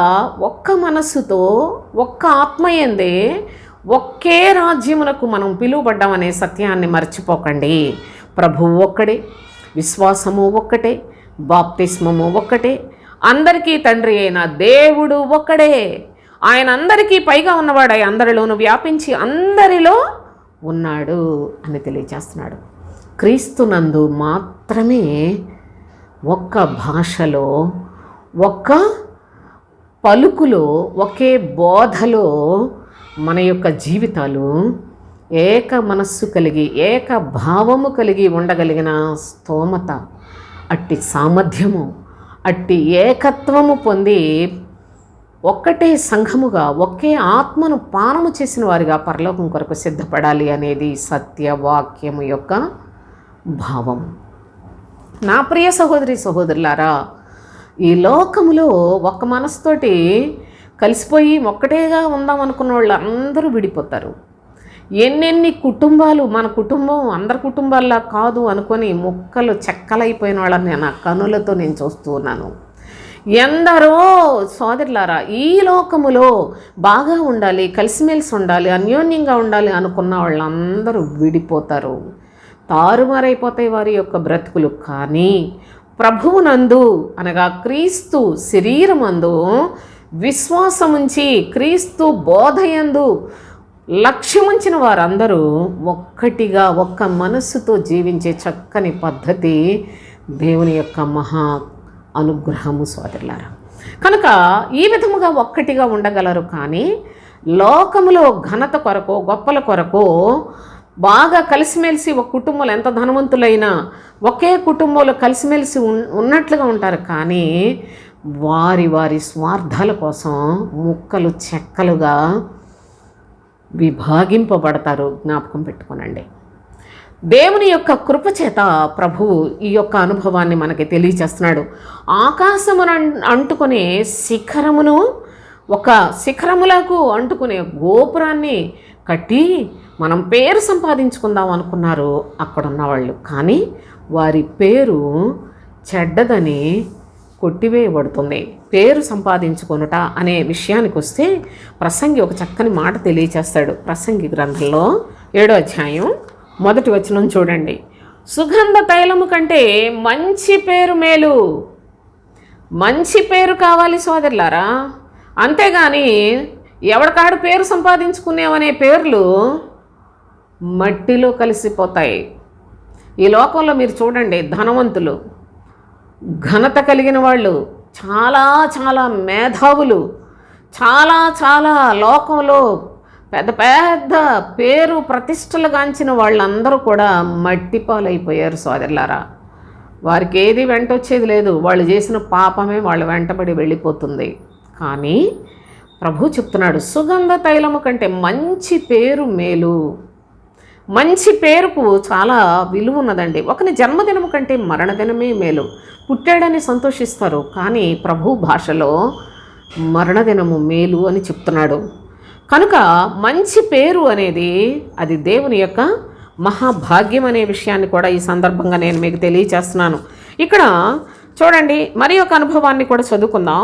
ఒక్క మనస్సుతో, ఒక్క ఆత్మయందే ఒకే రాజ్యమునకు మనం పిలువబడ్డామనే సత్యాన్ని మర్చిపోకండి. ప్రభువు ఒక్కడే, విశ్వాసము ఒక్కటే, బాప్తిస్మము ఒక్కటే, అందరికీ తండ్రి అయిన దేవుడు ఒక్కడే. ఆయన అందరికీ పైగా ఉన్నవాడై అందరిలోనూ వ్యాపించి అందరిలో ఉన్నాడు అని తెలియజేస్తున్నాడు. క్రీస్తునందు మాత్రమే ఒక్క భాషలో, ఒక్క పలుకులో, ఒకే బోధలో మన యొక్క జీవితాలు ఏక మనస్సు కలిగి, ఏక భావము కలిగి ఉండగలిగిన స్తోమత, అట్టి సామర్థ్యము, అట్టి ఏకత్వము పొంది ఒక్కటే సంఘముగా, ఒకే ఆత్మను పానము చేసిన వారిగా పరలోకం కొరకు సిద్ధపడాలి అనేది సత్యవాక్యము యొక్క భావం. నా ప్రియ సహోదరి సహోదరులారా, ఈ లోకములో ఒక్క మనసుతోటి కలిసిపోయి ఒక్కటేగా ఉందాం అనుకున్న వాళ్ళు అందరూ విడిపోతారు. ఎన్నెన్ని కుటుంబాలు, మన కుటుంబం అందరి కుటుంబాల్లా కాదు అనుకొని ముక్కలు చెక్కలైపోయిన వాళ్ళని నా కనులతో నేను చూస్తూ ఉన్నాను. ఎందరో సోదరులారా, ఈ లోకములో బాగా ఉండాలి, కలిసిమెలిసి ఉండాలి, అన్యోన్యంగా ఉండాలి అనుకున్న వాళ్ళందరూ విడిపోతారు, తారుమారైపోతాయి వారి యొక్క బ్రతుకులు. కానీ ప్రభువునందు అనగా క్రీస్తు శరీరమందు విశ్వాసముంచి, క్రీస్తు బోధయందు లక్ష్యముంచిన వారందరూ ఒక్కటిగా, ఒక్క మనస్సుతో జీవించే చక్కని పద్ధతి దేవుని యొక్క మహా అనుగ్రహము సోదరులారా. కనుక ఈ విధముగా ఒక్కటిగా ఉండగలరు. కానీ లోకములో ఘనత కొరకు, గొప్పల కొరకు బాగా కలిసిమెలిసి, ఒక కుటుంబంలో ఎంత ధనవంతులైనా ఒకే కుటుంబంలో కలిసిమెలిసి ఉన్నట్లుగా ఉంటారు. కానీ వారి వారి స్వార్థాల కోసం ముక్కలు చెక్కలుగా విభాగింపబడతారు. జ్ఞాపకం పెట్టుకోనండి. దేవుని యొక్క కృపచేత ప్రభువు ఈ యొక్క అనుభవాన్ని మనకి తెలియచేస్తున్నాడు. ఆకాశమును అంటుకునే శిఖరమును, ఒక శిఖరములకు అంటుకునే గోపురాన్ని కట్టి మనం పేరు సంపాదించుకుందాం అనుకున్నారు అక్కడున్న వాళ్ళు. కానీ వారి పేరు చెడ్డదని కొట్టివేయబడుతుంది. పేరు సంపాదించుకొనుట అనే విషయానికి వస్తే ప్రసంగి ఒక చక్కని మాట తెలియచేస్తాడు. ప్రసంగి గ్రంథంలో 7వ అధ్యాయం 1వ వచనం చూడండి. సుగంధ తైలము కంటే మంచి పేరు మేలు. మంచి పేరు కావాలి సోదరులారా. అంతేగాని ఎవడికాడు పేరు సంపాదించుకునేవనే పేర్లు మట్టిలో కలిసిపోతాయి. ఈ లోకంలో మీరు చూడండి, ధనవంతులు, ఘనత కలిగిన వాళ్ళు, చాలా చాలా మేధావులు, చాలా చాలా లోకంలో పెద్ద పెద్ద పేరు ప్రతిష్టలు గాంచిన వాళ్ళందరూ కూడా మట్టి పాలైపోయారు సోదరులారా. వారికి ఏది వెంటొచ్చేది లేదు, వాళ్ళు చేసిన పాపమే వాళ్ళు వెంటబడి వెళ్ళిపోతుంది. కానీ ప్రభు చెప్తున్నాడు, సుగంధ తైలము కంటే మంచి పేరు మేలు. మంచి పేరుకు చాలా విలువ ఉన్నదండి. ఒకని జన్మదినము కంటే మరణదినమే మేలు. పుట్టాడని సంతోషిస్తారు, కానీ ప్రభు భాషలో మరణదినము మేలు అని చెప్తున్నాడు. కనుక మంచి పేరు అనేది అది దేవుని యొక్క మహాభాగ్యం అనే విషయాన్ని కూడా ఈ సందర్భంగా నేను మీకు తెలియచేస్తున్నాను. ఇక్కడ చూడండి, మరి ఒక అనుభవాన్ని కూడా చదువుకుందాం.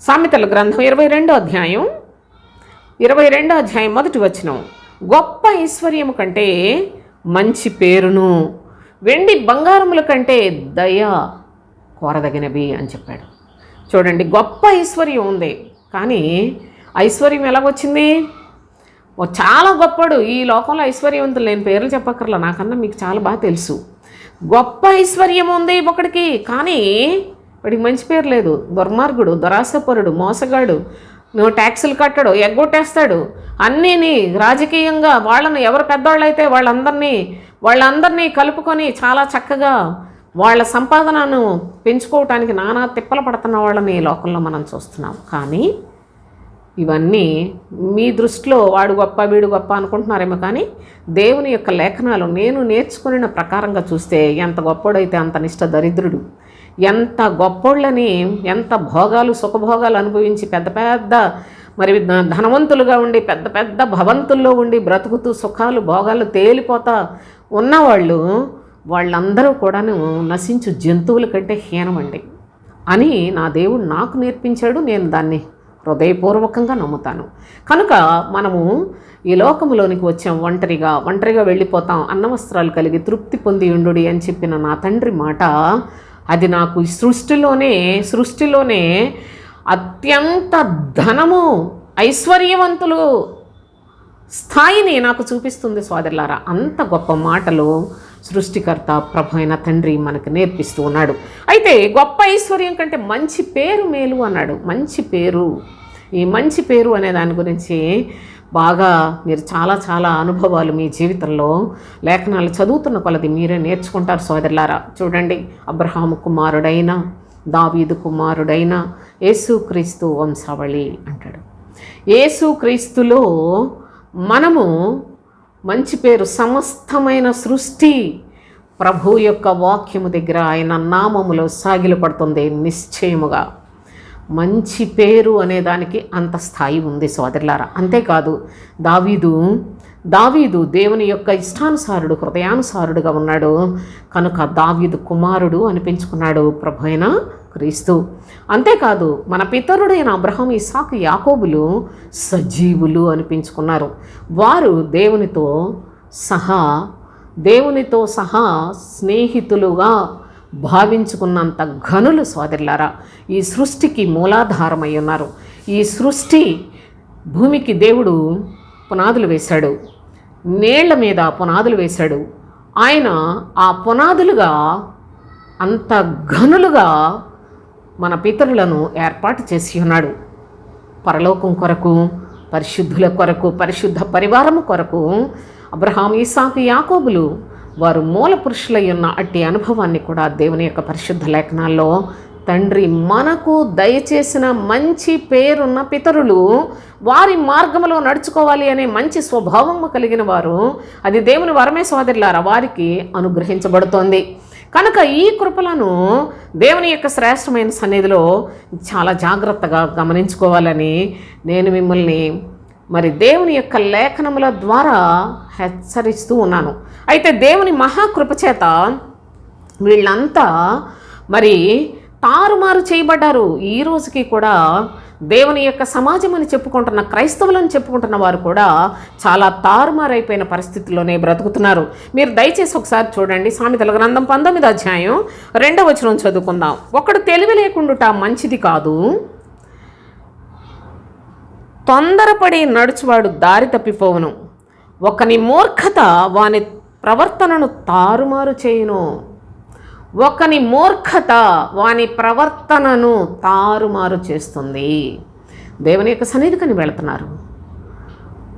సామెతల గ్రంథం 22వ అధ్యాయం 1వ వచనం. గొప్ప ఐశ్వర్యము కంటే మంచి పేరును, వెండి బంగారముల కంటే దయ కోరదగినవి అని చెప్పాడు. చూడండి, గొప్ప ఐశ్వర్యం ఉంది, కానీ ఐశ్వర్యం ఎలాగొచ్చింది? చాలా గొప్పడు. ఈ లోకంలో ఐశ్వర్యవంతులు, నేను పేర్లు చెప్పక్కర్లా, నాకన్నా మీకు చాలా బాగా తెలుసు. గొప్ప ఐశ్వర్యం ఉంది ఒకడికి, కానీ వాడికి మంచి పేరు లేదు. దుర్మార్గుడు, దురాశపరుడు, మోసగాడు, నువ్వు ట్యాక్సులు కట్టడు, ఎగ్గొట్టేస్తాడు. అన్నీని రాజకీయంగా వాళ్ళని ఎవరు పెద్దవాళ్ళు అయితే వాళ్ళందరినీ కలుపుకొని చాలా చక్కగా వాళ్ళ సంపాదనను పెంచుకోవటానికి నానా తిప్పలు పడుతున్న వాళ్ళని ఈ లోకంలో మనం చూస్తున్నాం. కానీ ఇవన్నీ మీ దృష్టిలో వాడు గొప్ప వీడు గొప్ప అనుకుంటున్నారేమో, కానీ దేవుని యొక్క లేఖనాలు నేను నేర్చుకున్న ప్రకారంగా చూస్తే ఎంత గొప్పోడైతే అంత నిష్ఠ దరిద్రుడు. ఎంత గొప్పోళ్ళని, ఎంత భోగాలు సుఖభోగాలు అనుభవించి పెద్ద పెద్ద మరి ధనవంతులుగా ఉండి పెద్ద పెద్ద భవంతుల్లో ఉండి బ్రతుకుతూ సుఖాలు భోగాలు తేలిపోతా ఉన్నవాళ్ళు, వాళ్ళందరూ కూడాను నశించు జంతువుల కంటే హీనమండి అని నా దేవుడు నాకు నేర్పించాడు. నేను దాన్ని హృదయపూర్వకంగా నమ్ముతాను. కనుక మనము ఈ లోకంలోనికి వచ్చాం, ఒంటరిగా వెళ్ళిపోతాం, అన్నవస్త్రాలు కలిగి తృప్తి పొంది ఉండుడి అని చెప్పిన నా తండ్రి మాట, అది నాకు సృష్టిలోనే అత్యంత ధనము ఐశ్వర్యవంతులు స్థాయిని నాకు చూపిస్తుంది సోదరులారా. అంత గొప్ప మాటలు సృష్టికర్త ప్రభు అయిన తండ్రి మనకు నేర్పిస్తూ ఉన్నాడు. అయితే గొప్ప ఐశ్వర్యం కంటే మంచి పేరు మేలు అన్నాడు. మంచి పేరు, ఈ మంచి పేరు అనే దాని గురించి బాగా మీరు చాలా చాలా అనుభవాలు మీ జీవితంలో లేఖనాలు చదువుతున్న కొలది మీరే నేర్చుకుంటారు సోదరులారా. చూడండి, అబ్రహాము కుమారుడైన, దావీదు కుమారుడైన యేసుక్రీస్తు వంశావళి అంటాడు. యేసుక్రీస్తులో మనము మంచి పేరు, సమస్తమైన సృష్టి ప్రభు యొక్క వాక్యము దగ్గర ఆయన నామములో సాగిలపడుతుంది నిశ్చయముగా. మంచి పేరు అనే దానికి అంత స్థాయి ఉంది సోదరులారా. అంతేకాదు, దావీదు దేవుని యొక్క ఇష్టానుసారుడు, హృదయానుసారుడుగా ఉన్నాడు. కనుక దావీదు కుమారుడు అనిపించుకున్నాడు ప్రభు అయిన క్రీస్తు. అంతేకాదు, మన పితరుడైన అబ్రహాము, ఇస్సాకు, యాకోబులు సజీవులు అనిపించుకున్నారు. వారు దేవునితో సహా స్నేహితులుగా భావించుకున్నంత ఘనులు సోదరులారా. ఈ సృష్టికి మూలాధారమై ఉన్నారు. ఈ సృష్టి భూమికి దేవుడు పునాదులు వేశాడు, నీళ్ల మీద పునాదులు వేశాడు. ఆయన ఆ పునాదులుగా అంత ఘనులుగా మన పితరులను ఏర్పాటు చేసి ఉన్నాడు. పరలోకం కొరకు, పరిశుద్ధుల కొరకు, పరిశుద్ధ పరివారము కొరకు అబ్రహాము, ఇస్సాకు, యాకోబులు వారు మూల పురుషులై ఉన్న అట్టి అనుభవాన్ని కూడా దేవుని యొక్క పరిశుద్ధ లేఖనాల్లో తండ్రి మనకు దయచేసిన మంచి పేరున్న పితరులు వారి మార్గంలో నడుచుకోవాలి అనే మంచి స్వభావము కలిగిన వారు, అది దేవుని వరమే సోదరులారా, వారికి అనుగ్రహించబడుతోంది. కనుక ఈ కృపలను దేవుని యొక్క శ్రేష్టమైన సన్నిధిలో చాలా జాగ్రత్తగా గమనించుకోవాలని నేను మిమ్మల్ని మరి దేవుని యొక్క లేఖనముల ద్వారా హెచ్చరిస్తూ ఉన్నాను. అయితే దేవుని మహాకృప చేత వీళ్ళంతా మరి తారుమారు చేయబడ్డారు. ఈ రోజుకి కూడా దేవుని యొక్క సమాజం అని చెప్పుకుంటున్న క్రైస్తవులను చెప్పుకుంటున్న వారు కూడా చాలా తారుమారైపోయిన పరిస్థితుల్లోనే బ్రతుకుతున్నారు. మీరు దయచేసి ఒకసారి చూడండి, సామెతల గ్రంథం 19వ అధ్యాయం 2వ వచనం చదువుకుందాం. ఒకడు తెలివి లేకుండుట మంచిది కాదు, తొందరపడి నడుచువాడు దారి తప్పిపోవును, ఒకని మూర్ఖత వాని ప్రవర్తనను తారుమారు చేయును. ఒకని మూర్ఖత వాని ప్రవర్తనను తారుమారు చేస్తుంది. దేవుని యొక్క సన్నిధికని వెళుతున్నారు.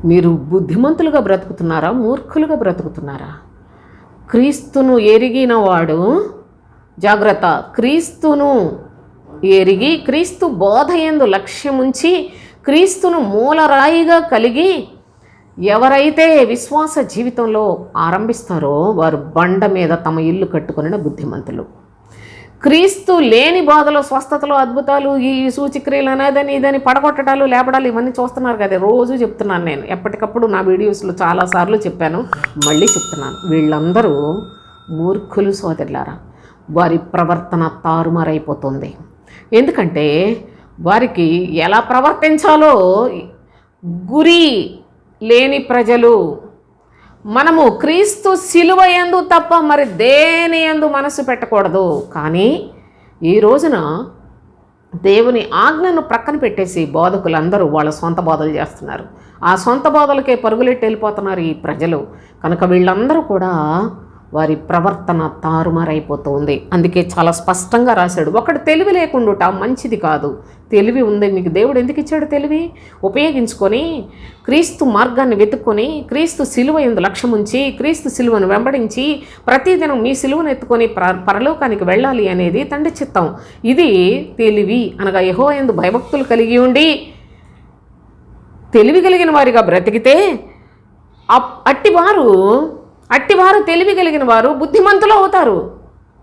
మీరు బుద్ధిమంతులుగా బ్రతుకుతున్నారా, మూర్ఖులుగా బ్రతుకుతున్నారా? క్రీస్తును ఎరిగిన వాడు, జాగ్రత్త, క్రీస్తును ఎరిగి క్రీస్తు బోధయందు లక్ష్యముంచి క్రీస్తును మూలరాయిగా కలిగి ఎవరైతే విశ్వాస జీవితంలో ఆరంభిస్తారో వారు బండ మీద తమ ఇల్లు కట్టుకుని బుద్ధిమంతులు. క్రీస్తు లేని బాధలో, స్వస్థతలు, అద్భుతాలు, ఈ సూచిక్రియలు అనేదని ఇదని పడగొట్టడాలు, లేపడాలు ఇవన్నీ చూస్తున్నారు కదా. రోజు చెప్తున్నాను నేను, ఎప్పటికప్పుడు నా వీడియోస్లో చాలాసార్లు చెప్పాను, మళ్ళీ చెప్తున్నాను. వీళ్ళందరూ మూర్ఖులు సోదరులారా. వారి ప్రవర్తన తారుమారైపోతుంది. ఎందుకంటే వారికి ఎలా ప్రవర్తించాలో గురి లేని ప్రజలు. మనము క్రీస్తు శిలువ యందు తప్ప మరి దేని యందు మనసు పెట్టకూడదు. కానీ ఈ రోజున దేవుని ఆజ్ఞను ప్రక్కన పెట్టేసి బోధకులందరూ వాళ్ళ సొంత బోధలు చేస్తున్నారు. ఆ సొంత బోధలకే పరుగులెట్టి వెళ్ళిపోతున్నారు ఈ ప్రజలు. కనుక వీళ్ళందరూ కూడా వారి ప్రవర్తన తారుమారైపోతుంది. అందుకే చాలా స్పష్టంగా రాశాడు, ఒకడు తెలివి లేకుండా మంచిది కాదు. తెలివి ఉంది మీకు, దేవుడు ఎందుకు ఇచ్చాడు తెలివి? ఉపయోగించుకొని క్రీస్తు మార్గాన్ని వెతుక్కొని క్రీస్తు సిలువ యందు లక్ష్యముంచి క్రీస్తు సిలువను వెంబడించి ప్రతిదినం మీ సిలువను ఎత్తుకొని పరలోకానికి వెళ్ళాలి అనేది తండ్రి చిత్తం. ఇది తెలివి అనగా యెహోవా యందు భయభక్తులు కలిగి ఉండి తెలివి కలిగిన వారిగా బ్రతికితే అట్టివారు తెలివి కలిగిన వారు బుద్ధిమంతులు అవుతారు.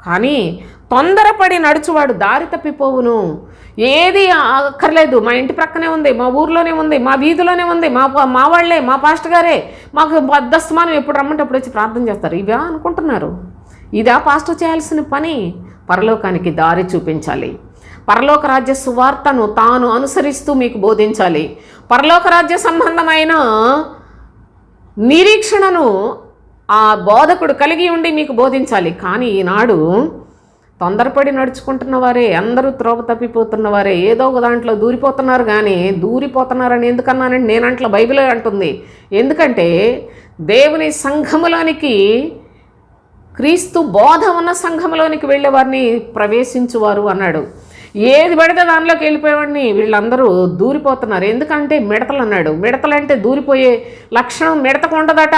కానీ తొందరపడి నడుచువాడు దారి తప్పిపోవును. ఏది అక్కర్లేదు, మా ఇంటి ప్రక్కనే ఉంది, మా ఊర్లోనే ఉంది, మా వీధిలోనే ఉంది, మా వాళ్ళే, మా పాస్టర్ గారే మాకు బద్దస్తమానం ఎప్పుడు రమ్మంటే అప్పుడు వచ్చి ప్రార్థన చేస్తారు. ఇవా అనుకుంటున్నారు? ఇదా పాస్టర్ చేయాల్సిన పని? పరలోకానికి దారి చూపించాలి. పరలోక రాజ్య సువార్తను తాను అనుసరిస్తూ మీకు బోధించాలి. పరలోక రాజ్య సంబంధమైన నిరీక్షణను ఆ బోధకుడు కలిగి ఉండి మీకు బోధించాలి. కానీ ఈనాడు తొందరపడి నడుచుకుంటున్న వారే, అందరూ త్రోవ తప్పిపోతున్న వారే ఏదో ఒక దాంట్లో దూరిపోతున్నారు. కానీ దూరిపోతున్నారని ఎందుకన్నానండి? నేనంట్లో బైబిలే అంటుంది. ఎందుకంటే దేవుని సంఘములోనికి, క్రీస్తు బోధ ఉన్న సంఘములోనికి వెళ్ళే వారిని ప్రవేశించువారు అన్నాడు. ఏది పడితే దానిలోకి వెళ్ళిపోయేవాడిని వీళ్ళందరూ దూరిపోతున్నారు. ఎందుకంటే మిడతలు అన్నాడు. మిడతలంటే దూరిపోయే లక్షణం మిడతకు ఉండదట.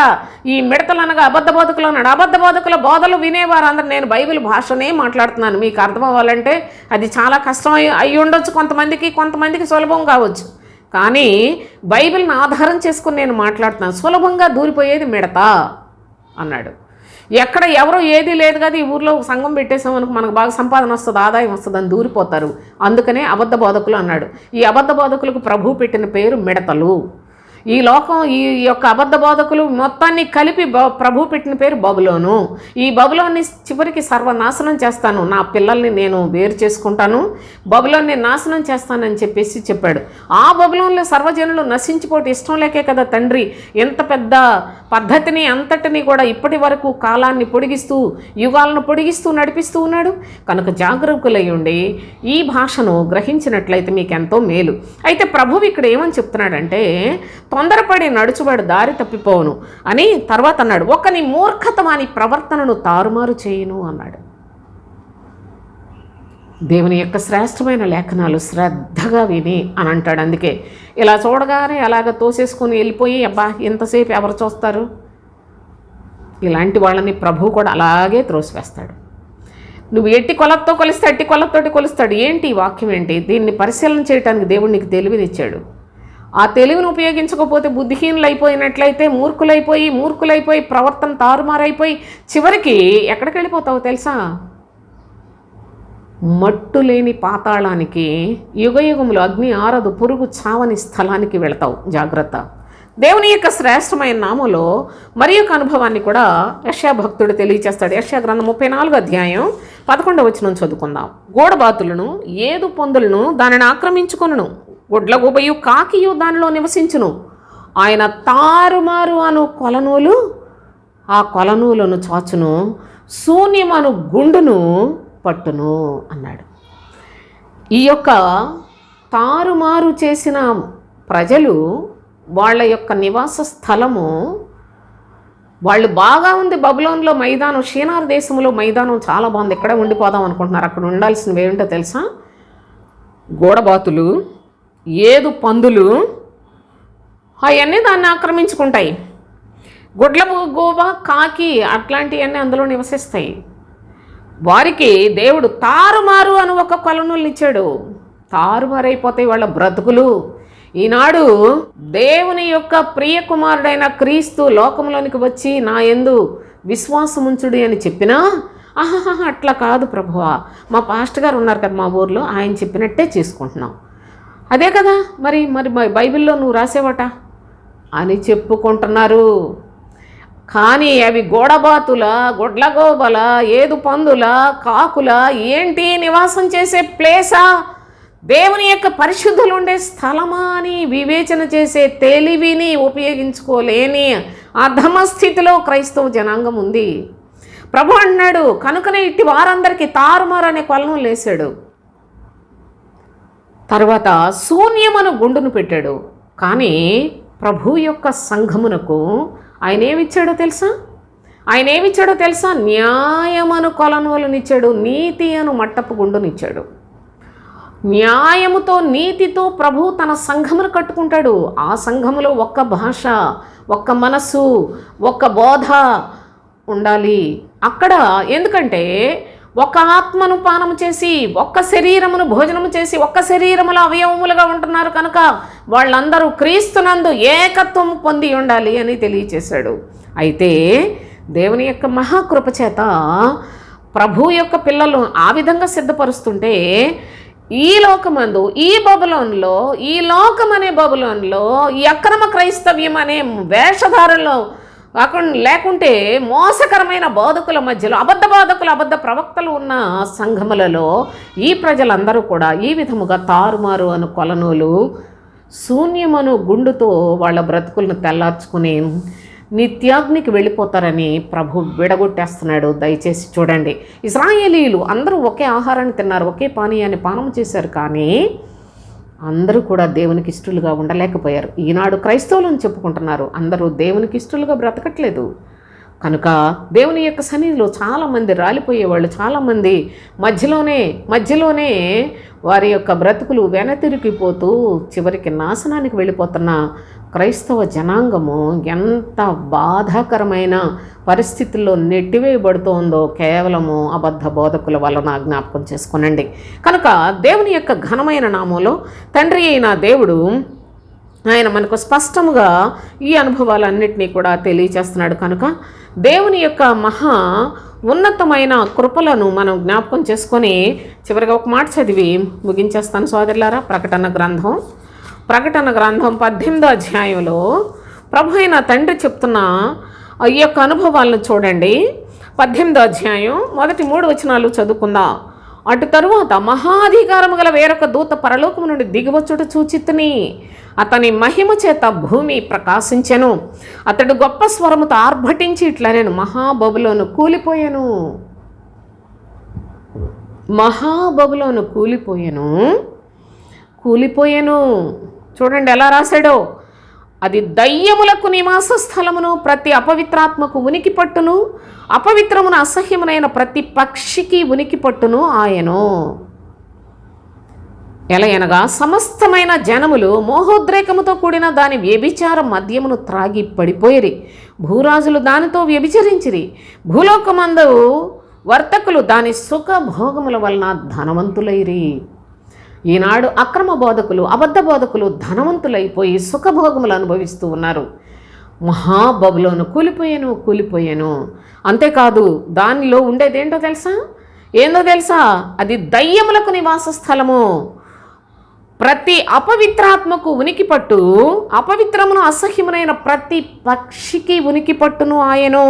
ఈ మిడతలు అనగా అబద్ధ బోధకులు అన్నాడు. అబద్ధ బోధకుల బోధలు వినేవారు అందరు. నేను బైబిల్ భాషనే మాట్లాడుతున్నాను. మీకు అర్థం అవ్వాలంటే అది చాలా కష్టం అయి ఉండొచ్చు కొంతమందికి సులభం కావచ్చు. కానీ బైబిల్ని ఆధారం చేసుకుని నేను మాట్లాడుతున్నాను. సులభంగా దూరిపోయేది మిడత అన్నాడు. ఎక్కడ ఎవరో ఏదీ లేదు కదా, ఈ ఊర్లో సంఘం పెట్టేసామనుకో మనకు బాగా సంపాదన వస్తుంది, ఆదాయం వస్తుంది అని దూరిపోతారు. అందుకనే అబద్ధ బోధకులు అన్నాడు. ఈ అబద్ధ బోధకులకు ప్రభువు పెట్టిన పేరు మిడతలు. ఈ లోకం, ఈ యొక్క అబద్ధ బోధకులు మొత్తాన్ని కలిపి ప్రభు పెట్టిన పేరు బబులోను. ఈ బబులోన్ని చివరికి సర్వనాశనం చేస్తాను, నా పిల్లల్ని నేను వేరు చేసుకుంటాను, బబులోన్ని నాశనం చేస్తానని చెప్పాడు. ఆ బబులోన్లో సర్వజనులు నశించిపోతే ఇష్టం లేకే కదా తండ్రి ఎంత పెద్ద పద్ధతిని అంతటిని కూడా ఇప్పటి వరకు కాలాన్ని పొడిగిస్తూ యుగాలను పొడిగిస్తూ నడిపిస్తూ ఉన్నాడు. కనుక జాగరూకులై ఉండి ఈ భాషను గ్రహించినట్లయితే మీకు ఎంతో మేలు. అయితే ప్రభువు ఇక్కడ ఏమని చెప్తున్నాడంటే, తొందరపడి నడుచువాడు దారి తప్పిపోవును అని తర్వాత అన్నాడు. ఒకని మూర్ఖత వాని ప్రవర్తనను తారుమారు చేయును అన్నాడు. దేవుని యొక్క శ్రేష్టమైన లేఖనాలు శ్రద్ధగా విని అని అంటాడు. అందుకే ఇలా చూడగానే అలాగ తోసేసుకొని వెళ్ళిపోయి అబ్బా ఎంతసేపు ఎవరు చూస్తారు, ఇలాంటి వాళ్ళని ప్రభువు కూడా అలాగే త్రోసివేస్తాడు. నువ్వు ఎట్టి కొలతతో కొలిస్తే అట్టి కొలతతోటి కొలుస్తాడు. ఏంటి వాక్యం ఏంటి? దీన్ని పరిశీలన చేయడానికి దేవుడు నీకు తెలివినిచ్చాడు. ఆ తెలివిని ఉపయోగించకపోతే బుద్ధిహీనులు అయిపోయినట్లయితే మూర్ఖులైపోయి ప్రవర్తన తారుమారైపోయి చివరికి ఎక్కడికి వెళ్ళిపోతావు తెలుసా? మట్టు లేని పాతాళానికి, యుగయుగములు అగ్ని ఆరదు పురుగు చావని స్థలానికి వెళతావు. జాగ్రత్త. దేవుని యొక్క శ్రేష్టమైన నామంలో మరి యొక్క అనుభవాన్ని కూడా యెషయా భక్తుడు తెలియచేస్తాడు. యెషయా గ్రంథం 34వ అధ్యాయం 11వ వచనం చదువుకుందాం. గోడబాతులను ఏదు పొందులను దానిని ఆక్రమించుకొనును, గుడ్లగూబయు కాకియు దానిలో నివసించును. ఆయన తారుమారు అను కొలనూలు ఆ కొలనూలను చాచును, శూన్యమను గుండును పట్టును అన్నాడు. ఈ యొక్క తారుమారు చేసిన ప్రజలు వాళ్ళ యొక్క నివాస స్థలము, వాళ్ళు బాగా ఉంది బబులోన్లో మైదానం, షీనార్ దేశంలో మైదానం చాలా బాగుంది, ఇక్కడే ఉండిపోదాం అనుకుంటున్నారు. అక్కడ ఉండాల్సినవి ఏమిటో తెలుసా? గోడబాతులు, ఏదు పందులు, అవన్నీ దాన్ని ఆక్రమించుకుంటాయి. గుడ్ల గోబ, కాకి అట్లాంటివన్నీ అందులో నివసిస్తాయి. వారికి దేవుడు తారుమారు అని ఒక కొలనుల్ని ఇచ్చాడు. తారుమారైపోతాయి వాళ్ళ బ్రతుకులు. ఈనాడు దేవుని యొక్క ప్రియ కుమారుడైన క్రీస్తు లోకంలోనికి వచ్చి నా యందు విశ్వాసముంచుడి అని చెప్పినా, ఆహా అట్లా కాదు ప్రభువా, మా పాస్టర్ గారు ఉన్నారు కదా మా ఊర్లో, ఆయన చెప్పినట్టే చేసుకుంటున్నాం, అదే కదా మరి మరి బైబిల్లో నువ్వు రాసేవట అని చెప్పుకుంటున్నారు. కానీ అవి గోడబాతుల, గొడ్లగోబల, ఏదు పందుల, కాకుల ఏంటి నివాసం చేసే ప్లేసా, దేవుని యొక్క పరిశుద్ధులు ఉండే స్థలమా అని వివేచన చేసే తెలివిని ఉపయోగించుకోలేని అధమ స్థితిలో క్రైస్తవ జనాంగం ఉంది. ప్రభు అన్నాడు, కనుకనే ఇట్టి వారందరికీ తారుమారు అనే కొలను లేసాడు. తర్వాత శూన్యమను గుండును పెట్టాడు. కానీ ప్రభు యొక్క సంఘమునకు ఆయన ఏమిచ్చాడో తెలుసా? న్యాయమను కొలనులనిచ్చాడు, నీతి అను మట్టపు గుండునిచ్చాడు. న్యాయముతో, నీతితో ప్రభు తన సంఘమును కట్టుకుంటాడు. ఆ సంఘములో ఒక్క భాష, ఒక్క మనస్సు, ఒక్క బోధ ఉండాలి అక్కడ. ఎందుకంటే ఒక్క ఆత్మను పానము చేసి, ఒక్క శరీరమును భోజనము చేసి, ఒక్క శరీరములో అవయవములుగా ఉంటున్నారు కనుక వాళ్ళందరూ క్రీస్తునందు ఏకత్వం పొంది ఉండాలి అని తెలియచేశాడు. అయితే దేవుని యొక్క మహాకృప చేత ప్రభు యొక్క పిల్లలు ఆ విధంగా సిద్ధపరుస్తుంటే, ఈ లోకమందు, ఈ బబులోన్లో, ఈ లోకం అనే బబులోన్లో, ఈ అక్రమ క్రైస్తవ్యం అనే వేషధారంలో లేకుంటే మోసకరమైన బోధకుల మధ్యలో, అబద్ధ బోధకులు, అబద్ధ ప్రవక్తలు ఉన్న సంఘములలో ఈ ప్రజలందరూ కూడా ఈ విధముగా తారుమారు అను కొలనులు, శూన్యమను గుండుతో వాళ్ళ బ్రతుకులను తెల్లార్చుకుని నిత్యాగ్నికి వెళ్ళిపోతారని ప్రభు విడగొట్టేస్తున్నాడు. దయచేసి చూడండి, ఇశ్రాయేలీయులు అందరూ ఒకే ఆహారాన్ని తిన్నారు, ఒకే పానీయాన్ని పానం చేశారు, కానీ అందరూ కూడా దేవునికి ఇష్టలుగా ఉండలేకపోయారు. ఈనాడు క్రైస్తవులను చెప్పుకుంటున్నారు, అందరూ దేవునికి ఇష్టలుగా బ్రతకట్లేదు. కనుక దేవుని యొక్క సన్నిధిలో చాలామంది రాలిపోయేవాళ్ళు, చాలామంది మధ్యలోనే వారి యొక్క బ్రతుకులు వెనతిరిగిపోతూ చివరికి నాశనానికి వెళ్ళిపోతున్న క్రైస్తవ జనాంగము ఎంత బాధాకరమైన పరిస్థితుల్లో నెట్టివేయబడుతోందో కేవలము అబద్ధ బోధకుల వలన జ్ఞాపకం చేసుకోనండి. కనుక దేవుని యొక్క ఘనమైన నామంలో తండ్రి అయిన దేవుడు ఆయన మనకు స్పష్టముగా ఈ అనుభవాలన్నింటినీ కూడా తెలియచేస్తున్నాడు. కనుక దేవుని యొక్క మహా ఉన్నతమైన కృపలను మనం జ్ఞాపకం చేసుకొని చివరిగా ఒక మాట చదివి ముగించేస్తాను సోదరులారా. ప్రకటన గ్రంథం 18వ అధ్యాయంలో ప్రభు అయిన తండ్రి చెప్తున్న ఈ యొక్క అనుభవాలను చూడండి. 18వ అధ్యాయం మొదటి 3 వచనాలు చదువుకుందాం. అటు తరువాత మహాధికారము గల వేరొక దూత పరలోకము నుండి దిగివచ్చుట చూచితిని. అతని మహిమ చేత భూమి ప్రకాశించెను. అతడు గొప్ప స్వరముతో ఆర్భటించి ఇట్లా, నేను మహాబబులోను కూలిపోయాను. చూడండి ఎలా రాశాడో. అది దయ్యములకు నివాస స్థలమును, ప్రతి అపవిత్రాత్మకు ఉనికి పట్టును, అపవిత్రమును అసహ్యమునైన ప్రతి పక్షికి ఉనికి పట్టును ఆయను. ఎలయనగా సమస్తమైన జనములు మోహోద్రేకముతో కూడిన దాని వ్యభిచార మద్యమును త్రాగి పడిపోయిరి. భూరాజులు దానితో వ్యభిచరించిరి. భూలోకమందు వర్తకులు దాని సుఖ భోగముల వలన ధనవంతులైరి. ఈనాడు అక్రమ బోధకులు, అబద్ధ బోధకులు ధనవంతులైపోయి సుఖభోగములు అనుభవిస్తూ ఉన్నారు. మహాబబులోను కూలిపోయాను. అంతేకాదు, దానిలో ఉండేదేంటో తెలుసా? అది దయ్యములకు నివాస స్థలము. ప్రతి అపవిత్రాత్మకు ఉనికి పట్టు, అపవిత్రమును అసహ్యమునైన ప్రతి పక్షికి ఉనికి పట్టును ఆయను.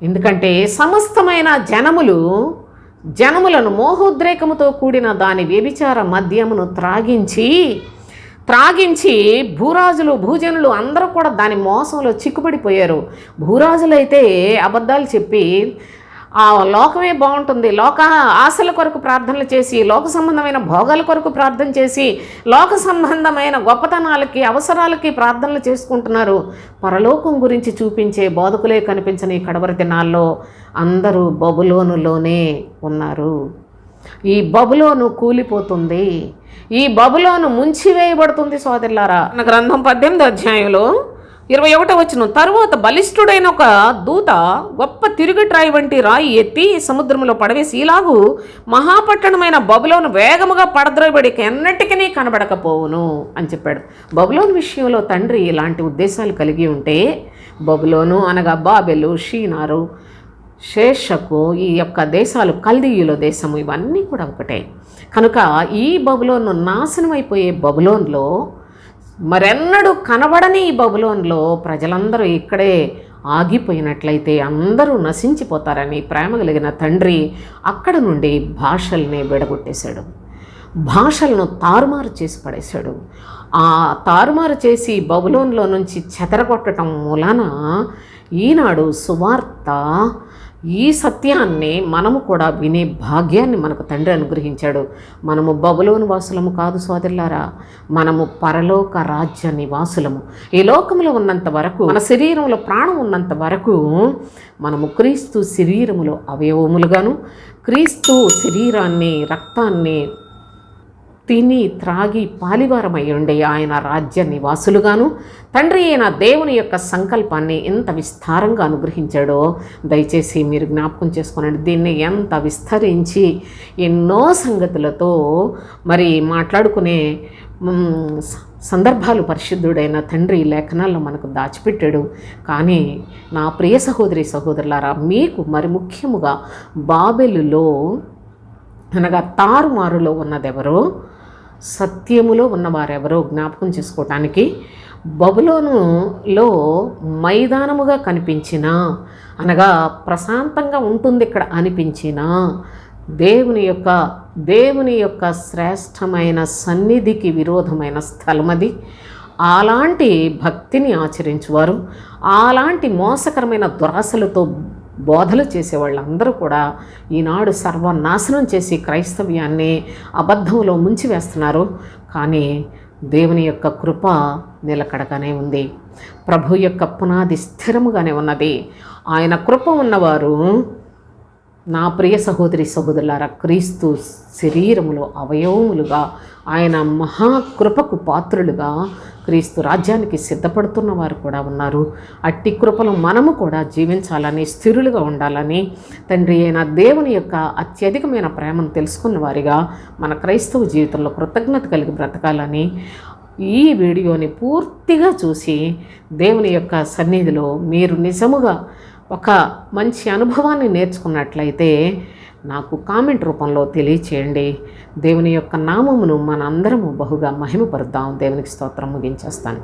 ఎందుకంటే సమస్తమైన జనములను మోహోద్రేకముతో కూడిన దాని వ్యభిచార మద్యమును త్రాగించి భూరాజులు, భూజనులు అందరూ కూడా దాని మోసంలో చిక్కుపడిపోయారు. భూరాజులైతే అబద్ధాలు చెప్పి ఆ లోకమే బాగుంటుంది, లోక ఆశల కొరకు ప్రార్థనలు చేసి, లోక సంబంధమైన భోగాల కొరకు ప్రార్థన చేసి, లోక సంబంధమైన గొప్పతనాలకి అవసరాలకి ప్రార్థనలు చేసుకుంటున్నారు. పరలోకం గురించి చూపించే బోధకులే కనిపించని ఈ కడవరి దినాల్లో అందరూ బబులోనులోనే ఉన్నారు. ఈ బబులోను కూలిపోతుంది, ఈ బబులోను ముంచివేయబడుతుంది సోదరులారా. మన గ్రంథం 18వ అధ్యాయంలో 21వ వచనం, తరువాత బలిష్ఠుడైన ఒక దూత గొప్ప తిరుగుట్రాయి వంటి రాయి ఎత్తి సముద్రంలో పడవేసి, ఇలాగూ మహాపట్టణమైన బబులోను వేగముగా పడద్రోయబడి ఎన్నటికీ కనబడకపోవును అని చెప్పాడు. బబులోను విషయంలో తండ్రి ఇలాంటి ఉద్దేశాలు కలిగి ఉంటే, బబులోను అనగా బాబెలు, షీనారు, శేషకు, ఈ యొక్క దేశాలు కల్దీయుల దేశము, ఇవన్నీ కూడా ఒకటే. కనుక ఈ బబులోను నాశనం అయిపోయే బబులోన్లో, మరెన్నడూ కనబడని ఈ బబులోన్లో ప్రజలందరూ ఇక్కడే ఆగిపోయినట్లయితే అందరూ నశించిపోతారని ప్రేమ కలిగిన తండ్రి అక్కడ నుండి భాషల్ని విడగొట్టేశాడు, భాషలను తారుమారు చేసి పడేశాడు. ఆ తారుమారు చేసి బబులోన్లో నుంచి చెదరగొట్టడం మూలాన ఈనాడు సువార్త, ఈ సత్యాన్ని మనము కూడా వినే భాగ్యాన్ని మనకు తండ్రి అనుగ్రహించాడు. మనము బబులోను వాసులము కాదు సోదరులారా, మనము పరలోక రాజ్య నివాసులము. ఈ లోకంలో ఉన్నంత వరకు, మన శరీరంలో ప్రాణం ఉన్నంత వరకు మనము క్రీస్తు శరీరములో అవయవములుగాను, క్రీస్తు శరీరాన్ని, రక్తాన్ని తిని త్రాగి పాలివారమై ఉండే ఆయన రాజ్య నివాసులుగాను, తండ్రి అయిన దేవుని యొక్క సంకల్పాన్ని ఎంత విస్తారంగా అనుగ్రహించాడో దయచేసి మీరు జ్ఞాపకం చేసుకోనండి. దీన్ని ఎంత విస్తరించి ఎన్నో సంగతులతో మరి మాట్లాడుకునే సందర్భాలు పరిశుద్ధుడైన తండ్రి లేఖనాల్లో మనకు దాచిపెట్టాడు. కానీ నా ప్రియ సహోదరి సహోదరులారా, మీకు మరి ముఖ్యముగా బాబెలులో అనగా తారుమారులో ఉన్నదెవరో, సత్యములో ఉన్నవారెవరో జ్ఞాపకం చేసుకోవటానికి, బబులోనులో మైదానముగా కనిపించినా, అనగా ప్రశాంతంగా ఉంటుంది ఇక్కడ అనిపించినా, దేవుని యొక్క శ్రేష్టమైన సన్నిధికి విరోధమైన స్థలం అది. అలాంటి భక్తిని ఆచరించువారు, అలాంటి మోసకరమైన దురాశలతో బోధలు చేసేవాళ్ళందరూ కూడా ఈనాడు సర్వనాశనం చేసి క్రైస్తవ్యాన్ని అబద్ధంలో ముంచివేస్తున్నారు. కానీ దేవుని యొక్క కృప నిలకడగానే ఉంది, ప్రభు యొక్క పునాది స్థిరముగానే ఉన్నది. ఆయన కృప ఉన్నవారు, నా ప్రియ సహోదరి సహోదరులారా, క్రీస్తు శరీరములో అవయవములుగా, ఆయన మహాకృపకు పాత్రులుగా క్రీస్తు రాజ్యానికి సిద్ధపడుతున్న వారు కూడా ఉన్నారు. అట్టి కృపలో మనము కూడా జీవించాలని, స్థిరులుగా ఉండాలని, తండ్రి అయిన దేవుని యొక్క అత్యధికమైన ప్రేమను తెలుసుకున్న వారిగా మన క్రైస్తవ జీవితంలో కృతజ్ఞత కలిగి బ్రతకాలని ఈ వీడియోని పూర్తిగా చూసి దేవుని యొక్క సన్నిధిలో మీరు నిజముగా ఒక మంచి అనుభవాన్ని నేర్చుకున్నట్లయితే నాకు కామెంట్ రూపంలో తెలియచేయండి. దేవుని యొక్క నామమును మనందరము బహుగా మహిమపరుద్దాం. దేవునికి స్తోత్రం. ముగించేస్తాను.